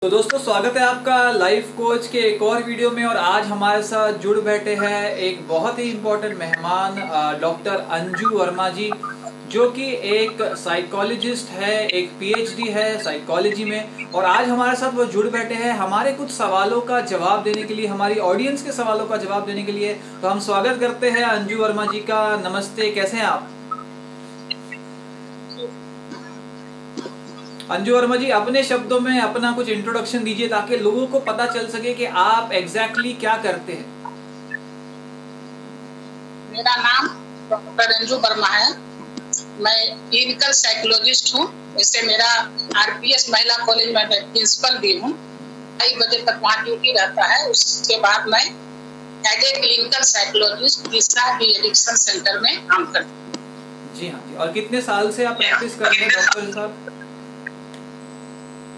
तो दोस्तों स्वागत है आपका लाइफ कोच के एक और वीडियो में। और आज हमारे साथ जुड़ बैठे हैं एक बहुत ही इम्पोर्टेंट मेहमान डॉक्टर अंजू वर्मा जी, जो कि एक साइकोलॉजिस्ट है, एक पीएचडी है साइकोलॉजी में। और आज हमारे साथ वो जुड़ बैठे हैं हमारे कुछ सवालों का जवाब देने के लिए, हमारी ऑडियंस के सवालों का जवाब देने के लिए। तो हम स्वागत करते हैं अंजू वर्मा जी का। नमस्ते, कैसे हैं आप? अंजू वर्मा जी, अपने शब्दों में अपना कुछ इंट्रोडक्शन दीजिए ताकि लोगों को पता चल सके कि आप एग्जैक्टली क्या करते हैं। मेरा नाम डॉक्टर अंजू वर्मा है। मैं क्लिनिकल साइकोलॉजिस्ट हूँ। वैसे मेरा आरपीएस महिला कॉलेज में मैं प्रिंसिपल भी हूँ। 2:30 बजे तक वहाँ ड्यूटी रहता है। उसके बाद मैं एज ए क्लिनिकल साइकोलॉजिस्ट तीसरा भी एडिक्शन सेंटर में काम करती हूँ। जी हाँ जी। और कितने साल से आप प्रैक्टिस कर रहे हैं डॉक्टर साहब?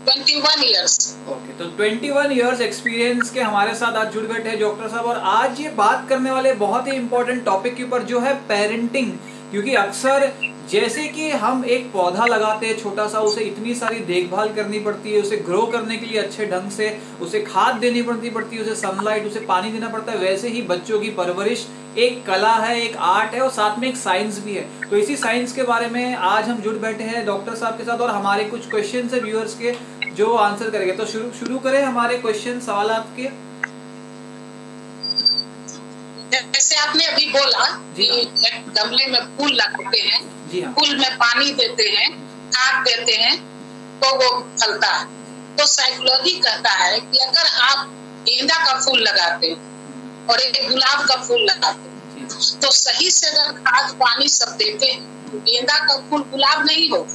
21 ईयर्स। ओके, तो 21 ईयर्स एक्सपीरियंस के हमारे साथ आज जुड़ बैठे हैं डॉक्टर साहब। और आज ये बात करने वाले बहुत ही इंपॉर्टेंट टॉपिक के ऊपर, जो है पेरेंटिंग। क्योंकि अक्सर जैसे कि हम एक पौधा लगाते हैं छोटा सा, उसे इतनी सारी देखभाल करनी पड़ती है, उसे ग्रो करने के लिए अच्छे ढंग से उसे खाद देनी पड़ती है, उसे सनलाइट, उसे पानी देना पड़ता है। वैसे ही बच्चों की परवरिश एक कला है, एक आर्ट है और साथ में एक साइंस भी है। तो इसी साइंस के बारे में आज हम जुड़ बैठे हैं डॉक्टर साहब के साथ। और हमारे कुछ क्वेश्चन है व्यूअर्स के जो आंसर करेंगे। तो शुरू करें हमारे क्वेश्चन सवाल आपके। जैसे आपने अभी बोला कि एक गमले में फूल लगाते हैं, फूल में पानी देते हैं, खाद देते हैं तो वो फलता है। तो साइकोलॉजी कहता है कि अगर आप गेंदा का फूल लगाते हैं और एक गुलाब का फूल लगाते हैं, तो सही से अगर खाद पानी सब देते हैं तो गेंदा का फूल गुलाब नहीं हो,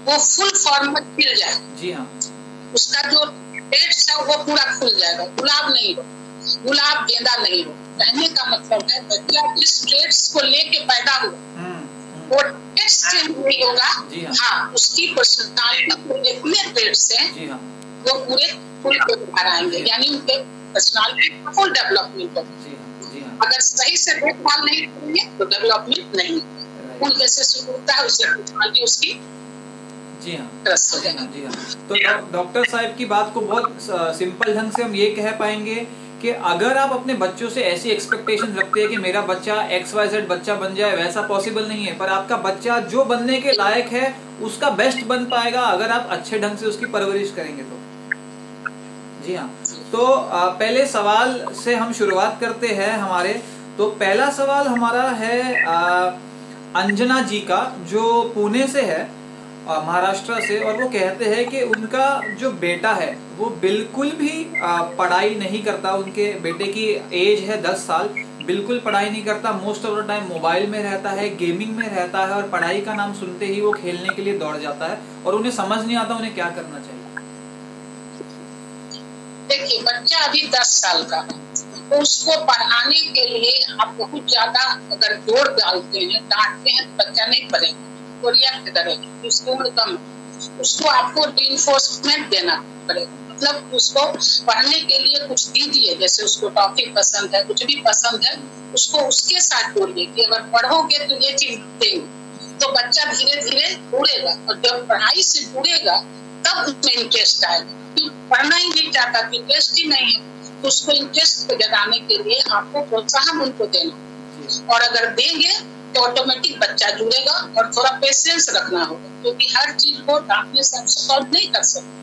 वो फुल फॉर्म में खिल जाए। जी हाँ, उसका जो पेट्स है वो पूरा खुल जाएगा। गुलाब नहीं हो, गुलाब गेंदा नहीं हो। कहने का मतलब है बच्चा जिस ट्रेड्स को लेके पैदा हुआ वो ट्रेड्स से नहीं होगा। हाँ, उसकी पर्सनालिटी इतने ट्रेड्स हैं वो पूरे फुल पे बाहर आएंगे, यानी उनके पर्सनालिटी फुल डेवलपमेंट होगी। अगर सही से देखभाल नहीं करेंगे तो डेवलपमेंट नहीं। फूल जैसे शुरू होता है उससे पर्सनालिटी उसकी। जी हाँ जी हाँ। तो डॉक्टर साहब की बात को बहुत सिंपल ढंग से हम ये कह पाएंगे कि अगर आप अपने बच्चों से ऐसी एक्सपेक्टेशन रखते हैं कि मेरा बच्चा XYZ बच्चा बन जाए, वैसा पॉसिबल नहीं है। पर आपका बच्चा जो बनने के लायक है उसका बेस्ट बन पाएगा अगर आप अच्छे ढंग से उसकी परवरिश करेंगे तो। जी हाँ, तो पहले सवाल से हम शुरुआत करते हैं हमारे। तो पहला सवाल हमारा है अंजना जी का, जो पुणे से है, महाराष्ट्र से। और वो कहते हैं कि उनका जो बेटा है वो बिल्कुल भी पढ़ाई नहीं करता। उनके बेटे की एज है 10 साल, बिल्कुल पढ़ाई नहीं करता। Most of the time mobile में रहता है, गेमिंग में रहता है, और पढ़ाई का नाम सुनते ही वो खेलने के लिए दौड़ जाता है और उन्हें समझ नहीं आता उन्हें क्या करना चाहिए। देखिए, बच्चा अभी 10 साल का है तो उसको पढ़ाने के लिए आप बहुत ज्यादा अगर जोर डालते हैं, डांटते हैं तो बच्चा नहीं पढ़ेगा, तो रिएक्ट करेगा। उसकी उम्र कम, उसको आपको रिइंफोर्समेंट देना पड़ेगा। मतलब उसको पढ़ने के लिए कुछ दीजिए, जैसे उसको टॉफी पसंद है, कुछ भी पसंद है, उसको उसके साथ बोलिए कि अगर पढ़ोगे तो ये चीज देंगे। तो बच्चा धीरे धीरे जुड़ेगा, और जब पढ़ाई से जुड़ेगा तब उसमें इंटरेस्ट आएगा। पढ़ना ही नहीं चाहता, इंटरेस्ट ही नहीं है, तो उसको इंटरेस्ट को जगाने के लिए आपको प्रोत्साहन उनको देना। और अगर देंगे तो ऑटोमेटिक बच्चा जुड़ेगा। और थोड़ा पेशेंस रखना होगा, क्योंकि हर चीज को डांटने से हम सॉल्व नहीं कर सकते।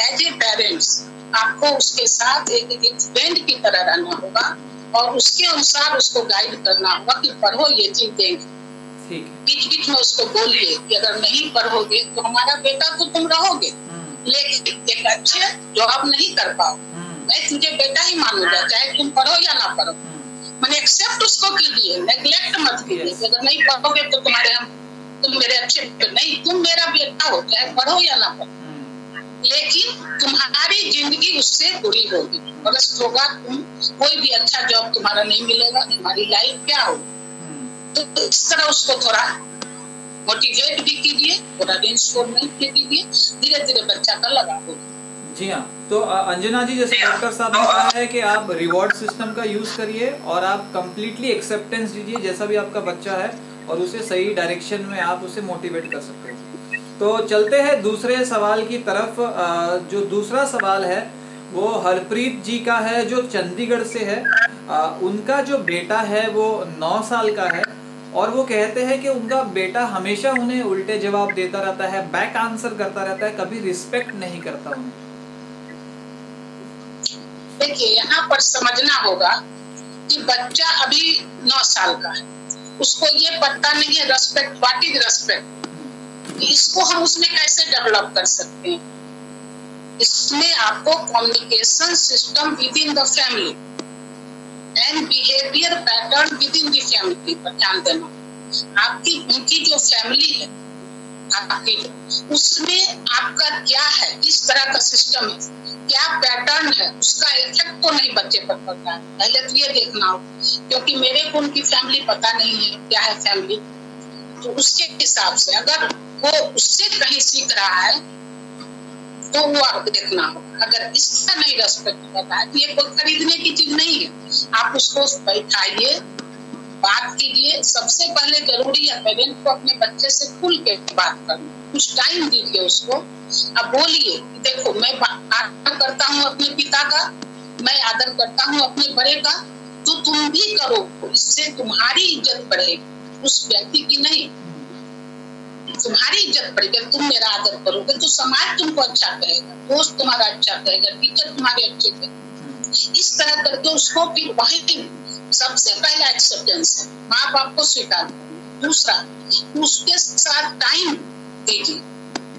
एज ए पेरेंट्स आपको उसके साथ एक फ्रेंड की तरह रहना होगा और उसके अनुसार उसको गाइड करना होगा कि पढ़ो, ये चीज देंगे। बीच बीच में उसको बोलिए कि अगर नहीं पढ़ोगे तो हमारा बेटा तो तुम रहोगे, लेकिन एक अच्छे जॉब नहीं कर पाओ, मैं तुझे बेटा ही मानूंगा, चाहे तुम पढ़ो या ना पढ़ो। मैंने एक्सेप्ट उसको कीजिए, नेग्लेक्ट मत कीजिए। अगर नहीं पढ़ोगे तो तुम मेरे अच्छे नहीं, तुम मेरा बेटा हो, चाहे पढ़ो या ना पढ़ो, लेकिन तुम्हारी जिंदगी उससे जुड़ी होगी। अगर होगा तुम कोई भी अच्छा जॉब तुम्हारा नहीं मिलेगा, तुम्हारी लाइफ क्या होगी। तो इस तरह उसको थोड़ा मोटिवेट भी कीजिए, थोड़ा इंस्टॉलमेंट भी कीजिए, धीरे धीरे बच्चा का लगाव होगा। जी हाँ, तो अंजना जी, जैसे डॉक्टर साहब ने कहा है कि आप रिवॉर्ड सिस्टम का यूज करिए और आप कंप्लीटली एक्सेप्टेंस दीजिए जैसा भी आपका बच्चा है, और उसे सही डायरेक्शन में आप उसे मोटिवेट कर सकते हो। तो चलते हैं दूसरे सवाल की तरफ। जो दूसरा सवाल है वो हरप्रीत जी का है, जो चंडीगढ़ से है। उनका जो बेटा है वो 9 साल का है और वो कहते हैं कि उनका बेटा हमेशा उन्हें उल्टे जवाब देता रहता है, बैक आंसर करता रहता है, कभी रिस्पेक्ट नहीं करता उन्हें। देखिए, यहाँ पर समझना होगा कि बच्चा अभी 9 साल का है, उसको ये पता नहीं है रेस्पेक्ट, व्हाट इज रेस्पेक्ट, इसको हम उसमें कैसे डेवलप कर सकते हैं। इसमें आपको communication system with in the family and behaviour pattern with in the family पर ध्यान देना। आपकी उनकी जो फैमिली है आपकी, उसमें आपका क्या है, किस तरह का सिस्टम है, क्या पैटर्न है, उसका इफेक्ट तो नहीं बच्चे पर पड़ता है। पहले तो ये देखना हो, क्योंकि मेरे को उनकी फैमिली पता नहीं है क्या है फैमिली, तो उसके हिसाब से अगर वो उससे कहीं सीख रहा है तो वो आप देखना हो। अगर इसका नहीं रेस्पेक्ट करता है, ये कोई खरीदने की चीज नहीं है। आप उसको बैठाइए, बात कीजिए। सबसे पहले जरूरी है पेरेंट को अपने बच्चे से खुल के बात करना, कुछ टाइम दीजिए उसको। अब बोलिए, देखो मैं आदर करता हूँ अपने पिता का, मैं आदर करता हूँ अपने बड़े का, तो तुम भी करो, इससे तुम्हारी इज्जत बढ़ेगी, उस व्यक्ति की नहीं। तुम्हारी इज्जत बढ़ेगी, तुम मेरा आदर करोगे तो समाज तुमको अच्छा कहेगा, दोस्त तुम्हारा अच्छा कहेगा, टीचर तुम्हारे अच्छे कहेगा। इस तरह करके उसको फिर वही सबसे पहला एक्सेप्टेंस है, माँ बाप को स्वीकार करना। दूसरा, उसके साथ टाइम दीजिए,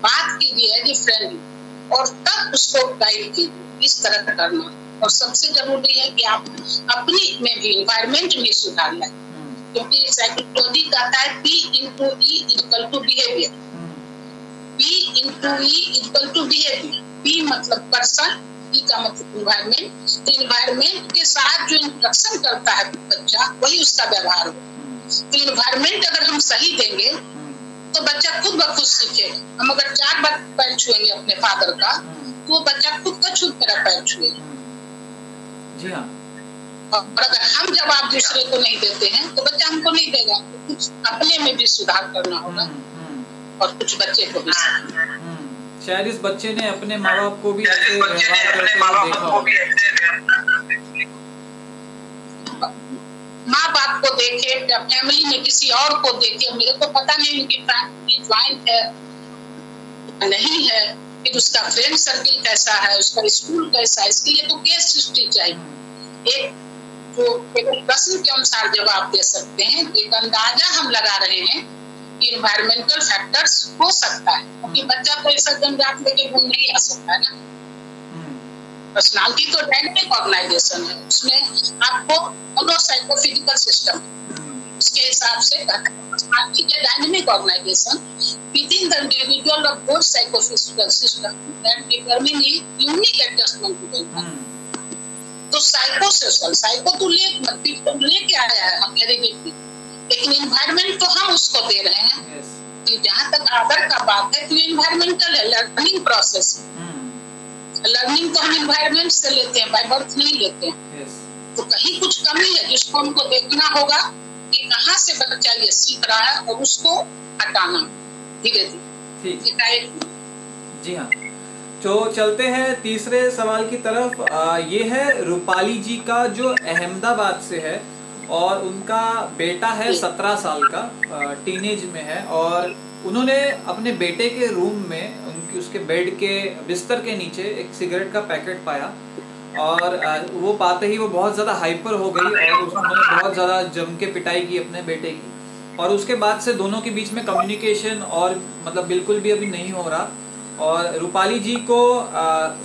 बात कीजिए एज ए फ्रेंड, और तब उसको गाइड कीजिए। इस तरह करना। और सबसे जरूरी है कि आप अपनी में भी एनवायरमेंट में सुधार लाएं, क्योंकि साइकोलॉजी कहता है P into E equal to behaviour. P into E equal to behaviour. P मतलब पर्सन, E का मतलब इन्वायरमेंट। इन्वायरमेंट के साथ जो इंटरेक्शन करता है बच्चा, वही उसका व्यवहार हो। तो इन्वायरमेंट अगर हम सही देंगे तो बच्चा खुद ब खुद सीखेगा। हम अगर 4 बार पैर छुएंगे अपने फादर का, तो वो बच्चा खुद का खुद मेरा पैर छुएगा। जी हाँ। और अगर हम जवाब दूसरे को नहीं देते हैं तो बच्चा हमको नहीं देगा। तो कुछ अपने में भी सुधार करना होगा और कुछ बच्चे को भी। शायद इस बच्चे ने अपने माँ बाप को भी ऐसे व्यवहार करते हुए देखा होगा। माँ बाप को देखे या फैमिली में किसी और को देखे, मेरे को पता नहीं उनकी फैमिली ज्वाइंट है नहीं है, फिर उसका फ्रेंड सर्किल कैसा है, उसका स्कूल कैसा है, इसके लिए तो केस हिस्ट्री चाहिए। एक जो प्रश्न के अनुसार जवाब दे सकते हैं, एक अंदाजा हम लगा रहे हैं कि इन्वायरमेंटल फैक्टर्स हो सकता है, क्योंकि बच्चा तो ऐसा जन्मजात लेके गुण नहीं आ सकता है ना। पर्सनालिटी तो डायनेमिक ऑर्गेनाइजेशन है, उसमें आपको मोनोसाइकोफिजिकल सिस्टम, उसके हिसाब से पर्सनालिटी के dynamic organisation within the individual of both psychophysical system that determine unique adjustment to the. तो साइकोसोशल, साइको तो लेके आया है हम हेरिडिटी, लेकिन इन्वायरमेंट तो हम उसको दे रहे हैं। जहाँ तक आदर का बात है तो इन्वायरमेंटल है, लर्निंग प्रोसेस। लर्निंग तो हम इन्वायरमेंट से लेते हैं, बाय बर्थ नहीं लेते हैं। तो कहीं कुछ कमी है जिसको हमको देखना होगा कि कहाँ से बच्चा ये सीख रहा है और उसको हटाना धीरे धीरे। जी हाँ, तो चलते हैं तीसरे सवाल की तरफ। ये है रूपाली जी का, जो अहमदाबाद से है और उनका बेटा है 17 साल का, टीनेज में है। और उन्होंने अपने बेटे के रूम में उसके बेड के बिस्तर के नीचे एक सिगरेट का पैकेट पाया और वो पाते ही वो बहुत ज़्यादा हाइपर हो गई और उन्होंने बहुत ज़्यादा जम के पिटाई की अपने बेटे की। और उसके बाद से दोनों के बीच में कम्युनिकेशन और मतलब बिल्कुल भी अभी नहीं हो रहा। और रूपाली जी को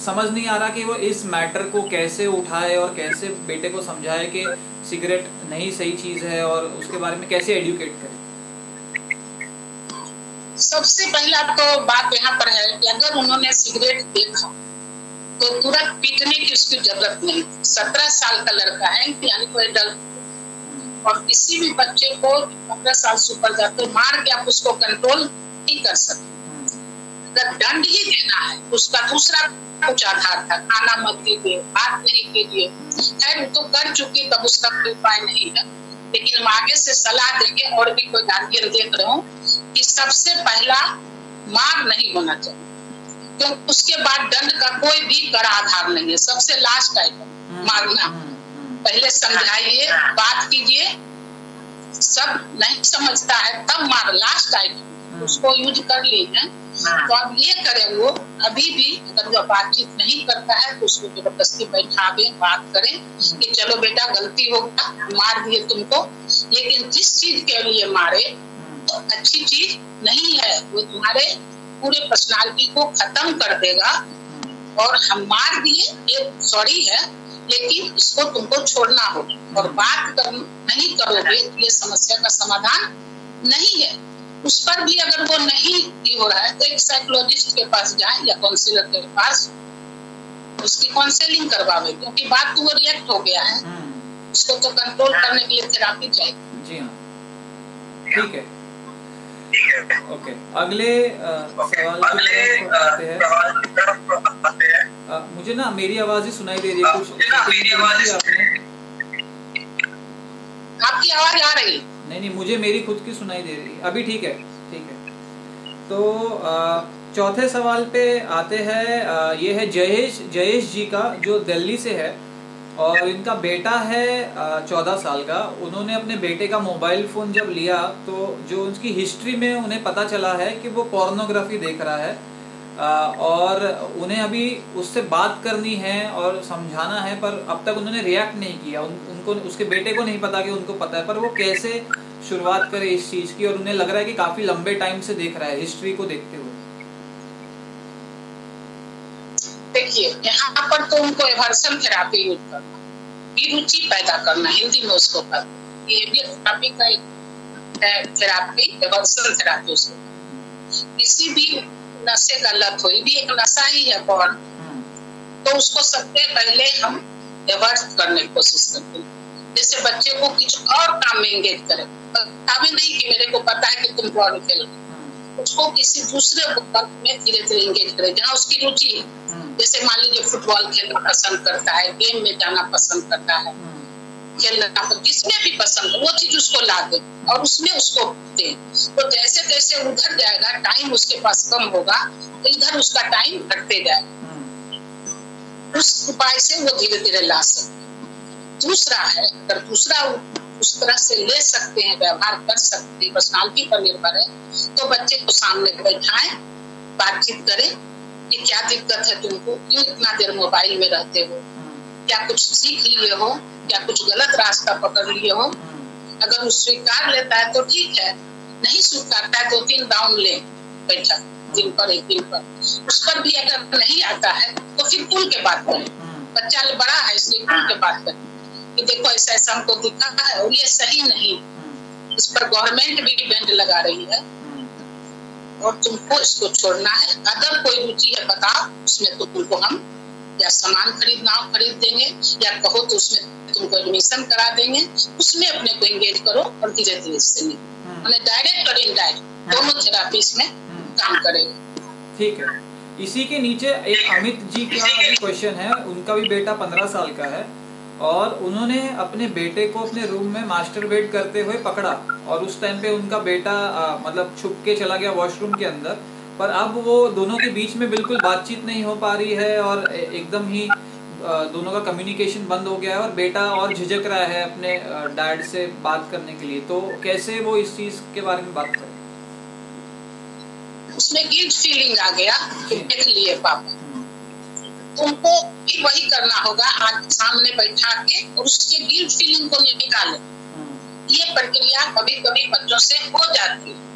समझ नहीं आ रहा कि वो इस मैटर को कैसे उठाए और कैसे बेटे को समझाए कि सिगरेट नहीं सही चीज़ है और उसके बारे में कैसे एडुकेट करें। सबसे पहला तो बात यहाँ पर है कि अगर उन्होंने सिगरेट देखा तो तुरंत पीटने की उसकी जरूरत नहीं। 17 साल का लड़का है, यानी कोई एडल्ट, और किसी भी बच्चे को 15 साल से ऊपर जाते मार के आप उसको कंट्रोल नहीं कर सकते। अगर दंड ही देना है, उसका दूसरा कुछ आधार था, खाना मत दीजिए, बात नहीं कीजिए, खैर तो कर चुकी, तब उसका कोई उपाय नहीं है। लेकिन हम आगे से सलाह देंगे और भी कोई गार्जियन देख रहे हो कि सबसे पहला मार नहीं होना चाहिए, क्योंकि उसके बाद दंड का कोई भी कड़ा आधार नहीं है। सबसे लास्ट आइटम मारना। पहले समझाइए, बात कीजिए, सब नहीं समझता है तब मार, लास्ट आइटम उसको यूज कर लीजिए। तो अब ये करें, वो अभी भी अगर वो बातचीत नहीं करता है तो उसको जबरदस्ती बैठावे, बात करें कि चलो बेटा गलती हो गया, मार दिए तुमको, लेकिन जिस चीज के लिए मारे तो अच्छी चीज नहीं है, वो तुम्हारे पूरे पर्सनालिटी को खत्म कर देगा। और हम मार दिए, ये सॉरी है, लेकिन इसको तुमको छोड़ना होगा और बात नहीं करोगे ये समस्या का समाधान नहीं है। उस पर भी अगर वो नहीं हो रहा है तो एक साइकोलॉजिस्ट के पास जाए या काउंसलर के पास, उसकी काउंसलिंग करवावे, क्योंकि बात तो वो रिएक्ट हो गया है, उसको तो कंट्रोल करने के लिए थेरापी चाहिए। जी हाँ, ठीक है, ओके। अगले सवाल की तरफ आते हैं। मुझे ना मेरी आवाज ही सुनाई दे रही है, कुछ आपने? आपकी आवाज आ रही? नहीं, मुझे मेरी खुद की सुनाई दे रही है अभी। ठीक है, ठीक है। तो चौथे सवाल पे आते हैं। ये है जयेश जी का, जो दिल्ली से है और इनका बेटा है 14 साल का। उन्होंने अपने बेटे का मोबाइल फ़ोन जब लिया तो जो उसकी हिस्ट्री में उन्हें पता चला है कि वो पोर्नोग्राफी देख रहा है, और उन्हें अभी उससे बात करनी है और समझाना है, पर अब तक उन्होंने रिएक्ट नहीं किया। उनको, उसके बेटे को नहीं पता कि उनको पता है, पर वो कैसे शुरुआत करे इस चीज़ की, और उन्हें लग रहा है कि काफ़ी लंबे टाइम से देख रहा है हिस्ट्री को देखते हुए। देखिए, यहाँ पर तो उनको एवर्सन थेरापी यूज करना, रुचि पैदा करना, हिंदी में उसको कहते हैं। ये थेरापी का एक थेरापी, एवर्सन थेरापी। उसको किसी भी नशे का लत हो, भी एक नशा ही है पॉर्न, तो उसको सबसे पहले हम एवर्ट करने की कोशिश करते हैं। जैसे बच्चे को कुछ और काम में एंगेज करें, अभी नहीं कि मेरे को पता है कि तुम पॉर्न खेल, उसको किसी दूसरे वर्क में धीरे धीरे एंगेज करें जहाँ उसकी रुचि है। जैसे मान लीजिए फुटबॉल खेलना पसंद करता है, गेम में जाना पसंद करता है, खेलना, जिसमें भी पसंद है वो चीज उसको ला दे और उसमें उसको दे। तो जैसे जैसे उधर जाएगा, टाइम उसके पास कम होगा, तो इधर उसका टाइम घटते जाएगा। उस उपाय से वो धीरे धीरे ला सकते। दूसरा है, अगर दूसरा उस तरह से ले सकते हैं, व्यवहार कर सकते हैं, पर्सनालिटी पर निर्भर है, तो बच्चे को सामने बैठाएं, बातचीत करें कि क्या दिक्कत है तुमको, क्यों इतना देर मोबाइल में रहते हो, क्या कुछ सीख लिए हो, क्या कुछ गलत रास्ता पकड़ लिए हो। अगर वो स्वीकार लेता है तो ठीक है, नहीं स्वीकारता है 2-3 राउंड ले बैठा, दिन पर एक दिन पर। उस पर भी अगर नहीं आता है तो फिर खुल के बात करें। बच्चा बड़ा है इसलिए खुल के बात करें कि देखो ऐसा ऐसा हमको दिखा है और ये सही नहीं, इस पर गवर्नमेंट भी बैंड लगा रही है और तुमको इसको छोड़ना है। अगर कोई रुचि है बताओ, उसमें तो तुमको हम या सामान खरीदना हो खरीद देंगे, या कहो तो उसमें तुमको एडमिशन करा देंगे, उसमें अपने को एंगेज करो और धीरे धीरे इससे मैंने डायरेक्ट और इनडायरेक्ट दोनों थेरापी इसमें काम करेगा। ठीक है। इसी के नीचे एक अमित जी का भी क्वेश्चन है। उनका भी बेटा 15 साल का है और उन्होंने अपने बेटे को अपने रूम में मास्टरबेट करते हुए पकड़ा, और उस टाइम पे उनका बेटा मतलब छुप के चला गया वॉशरूम के अंदर। पर अब वो दोनों के बीच में बिल्कुल बातचीत नहीं हो पा रही है और एकदम ही दोनों का कम्युनिकेशन बंद हो गया है, और बेटा और झिझक रहा है अपने डैड से बात करने के लिए। तो कैसे वो इस चीज के बारे में बात करे? उसमें गिल्ट फीलिंग आ गया, देख लिए पापा, तुमको भी वही करना होगा, आज सामने बैठा के और उसके गिल्ट फीलिंग को निकाले। ये प्रक्रिया कभी कभी बच्चों से हो जाती है।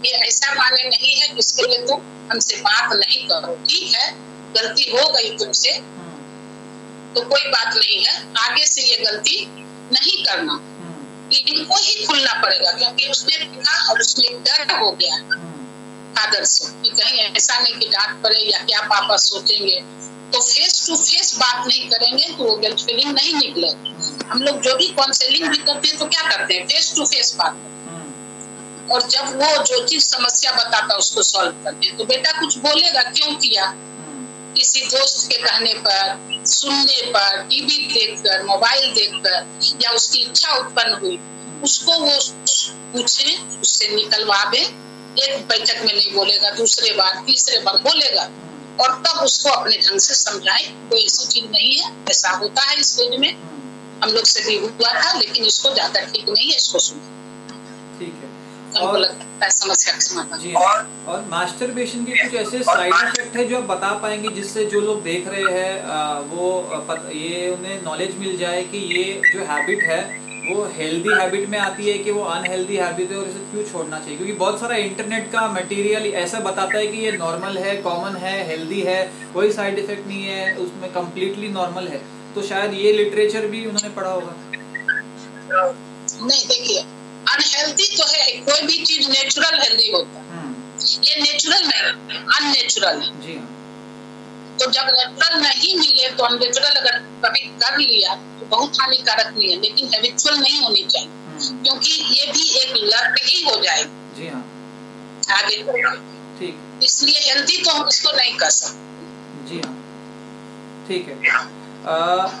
ये ऐसा माने नहीं है जिसके लिए तुम हमसे बात नहीं करो, ठीक है गलती हो गई तुमसे तो कोई बात नहीं है, आगे से ये गलती नहीं करना। इनको ही खुलना पड़ेगा, क्योंकि उसने देखा और उसमें डर हो गया फादर से कि कहीं ऐसा नहीं कि डांट पड़े या क्या पापा सोचेंगे। तो फेस टू फेस बात नहीं करेंगे तो वो गिल्ट फीलिंग नहीं निकले। हम लोग जो भी काउंसलिंग भी करते हैं तो क्या करते हैं, फेस टू फेस बात करते हैं, और जब वो जो चीज समस्या बताता है उसको सॉल्व करते हैं। तो बेटा कुछ बोलेगा क्यों किया, किसी दोस्त के कहने पर, सुनने पर, टीवी देखकर, मोबाइल देखकर या उसकी इच्छा उत्पन्न हुई, उसको वो पूछे, उससे निकलवावे। एक बैठक में नहीं बोलेगा, दूसरे बार तीसरे बार बोलेगा, और तब उसको अपने ढंग से समझाए कोई ऐसी चीज नहीं है, ऐसा होता है इस फील्ड में, हम लोग से भी हुआ था, लेकिन इसको ज्यादा ठीक नहीं है, इसको सुनो। ठीक है। हमको लगता है समस्या का समाधान। जी, और मास्टरबेशन के कुछ ऐसे साइड इफेक्ट है जो आप बता पाएंगे जिससे जो लोग देख रहे हैं ये उन्हें नॉलेज मिल जाए कि ये जो हैबिट है वो हेल्दी हैबिट में आती है कि वो अनहेल्दी हैबिट है और इसे क्यों छोड़ना चाहिए? क्योंकि बहुत सारा इंटरनेट का मटेरियल ऐसा बताता है कि ये नॉर्मल है, कॉमन है, हेल्दी है, कोई साइड इफेक्ट नहीं है, उसमें कम्प्लीटली नॉर्मल है। तो शायद ये लिटरेचर भी उन्होंने पढ़ा होगा। नहीं, देखिए अनहेल्दी तो है, कोई भी चीज नेचुरल हेल्दी होता है, ये नेचुरल नहीं, अननेचुरल है। जी हाँ। तो जब नेचुरल नहीं मिले तो अननेचुरल अगर कभी कर लिया तो बहुत हानिकारक नहीं है, लेकिन हैबिचुअल नहीं होनी चाहिए, क्योंकि ये भी एक लत ही हो जाएगी। जी हाँ, आगे ठीक, इसलिए हेल्दी तो हम इसको नहीं कर सकते। जी हाँ, ठीक है।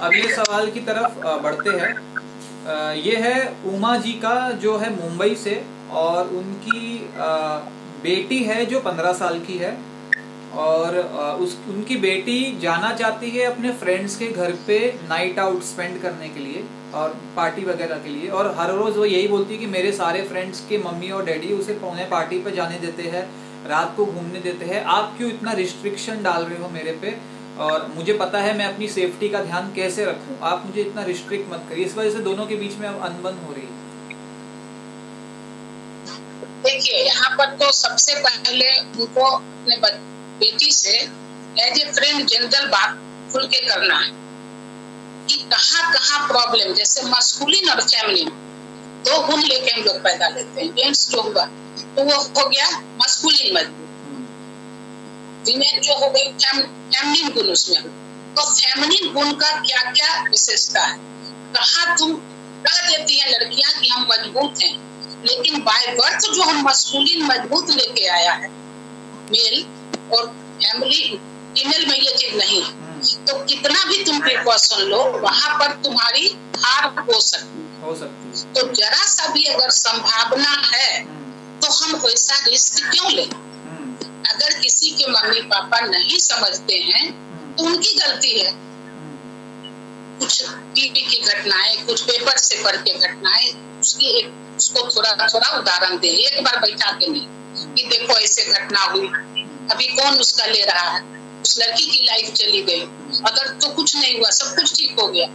अगले सवाल की तरफ बढ़ते हैं। ये है उमा जी का, जो है मुंबई से, और उनकी बेटी है जो 15 साल की है, और उनकी बेटी जाना चाहती है अपने फ्रेंड्स के घर पे नाइट आउट स्पेंड करने के लिए और पार्टी वगैरह के लिए, और हर रोज़ वो यही बोलती है कि मेरे सारे फ्रेंड्स के मम्मी और डैडी उसे उन्हें पार्टी पे जाने देते हैं, रात को घूमने देते हैं, आप क्यों इतना रिस्ट्रिक्शन डाल रहे हो मेरे पे, और मुझे पता है मैं अपनी सेफ्टी का ध्यान कैसे रखूं, आप मुझे इतना रिस्ट्रिक्ट मत करिए। इस वजह से दोनों के बीच में अब अनबन हो रही है। देखिए यहाँ पर तो सबसे पहले उनको अपने बेटी से एज ए फ्रेंड जनरल बात खुल के करना है कि कहाँ कहाँ प्रॉब्लम, जैसे मस्कुलिन और फेमिनिन दो गुण लेके हम लोग पैदा लेते हैं। जेंट्स जो हुआ तो वो हो गया मस्कुलिन मजबूत, फीमेल जो हो गई फेमिनिन गुण उसमें। तो फेमिनिन गुण का क्या क्या विशेषता है, कहाँ तुम कह देती है लड़कियां कि हम मजबूत हैं, लेकिन बाय बर्थ जो हम मस्कुलिन मजबूत लेके आया है मेल, और फीमेल में ये चीज नहीं है, तो कितना भी तुम प्रिकॉशन लो वहां पर तुम्हारी हार हो सकती है। तो जरा सा भी अगर संभावना है तो हम वैसा रिस्क क्यों लें? अगर किसी के मम्मी पापा नहीं समझते हैं तो उनकी गलती है। कुछ टीवी की घटनाएं, कुछ पेपर से पढ़ के घटनाएं, उसको थोड़ा थोड़ा उदाहरण दे, एक बार बैठा के नहीं कि देखो ऐसे घटना हुई, अभी कौन उसका ले रहा है, उस लड़की की लाइफ चली गई, अगर तो कुछ नहीं हुआ, सब कुछ ठीक हो गया,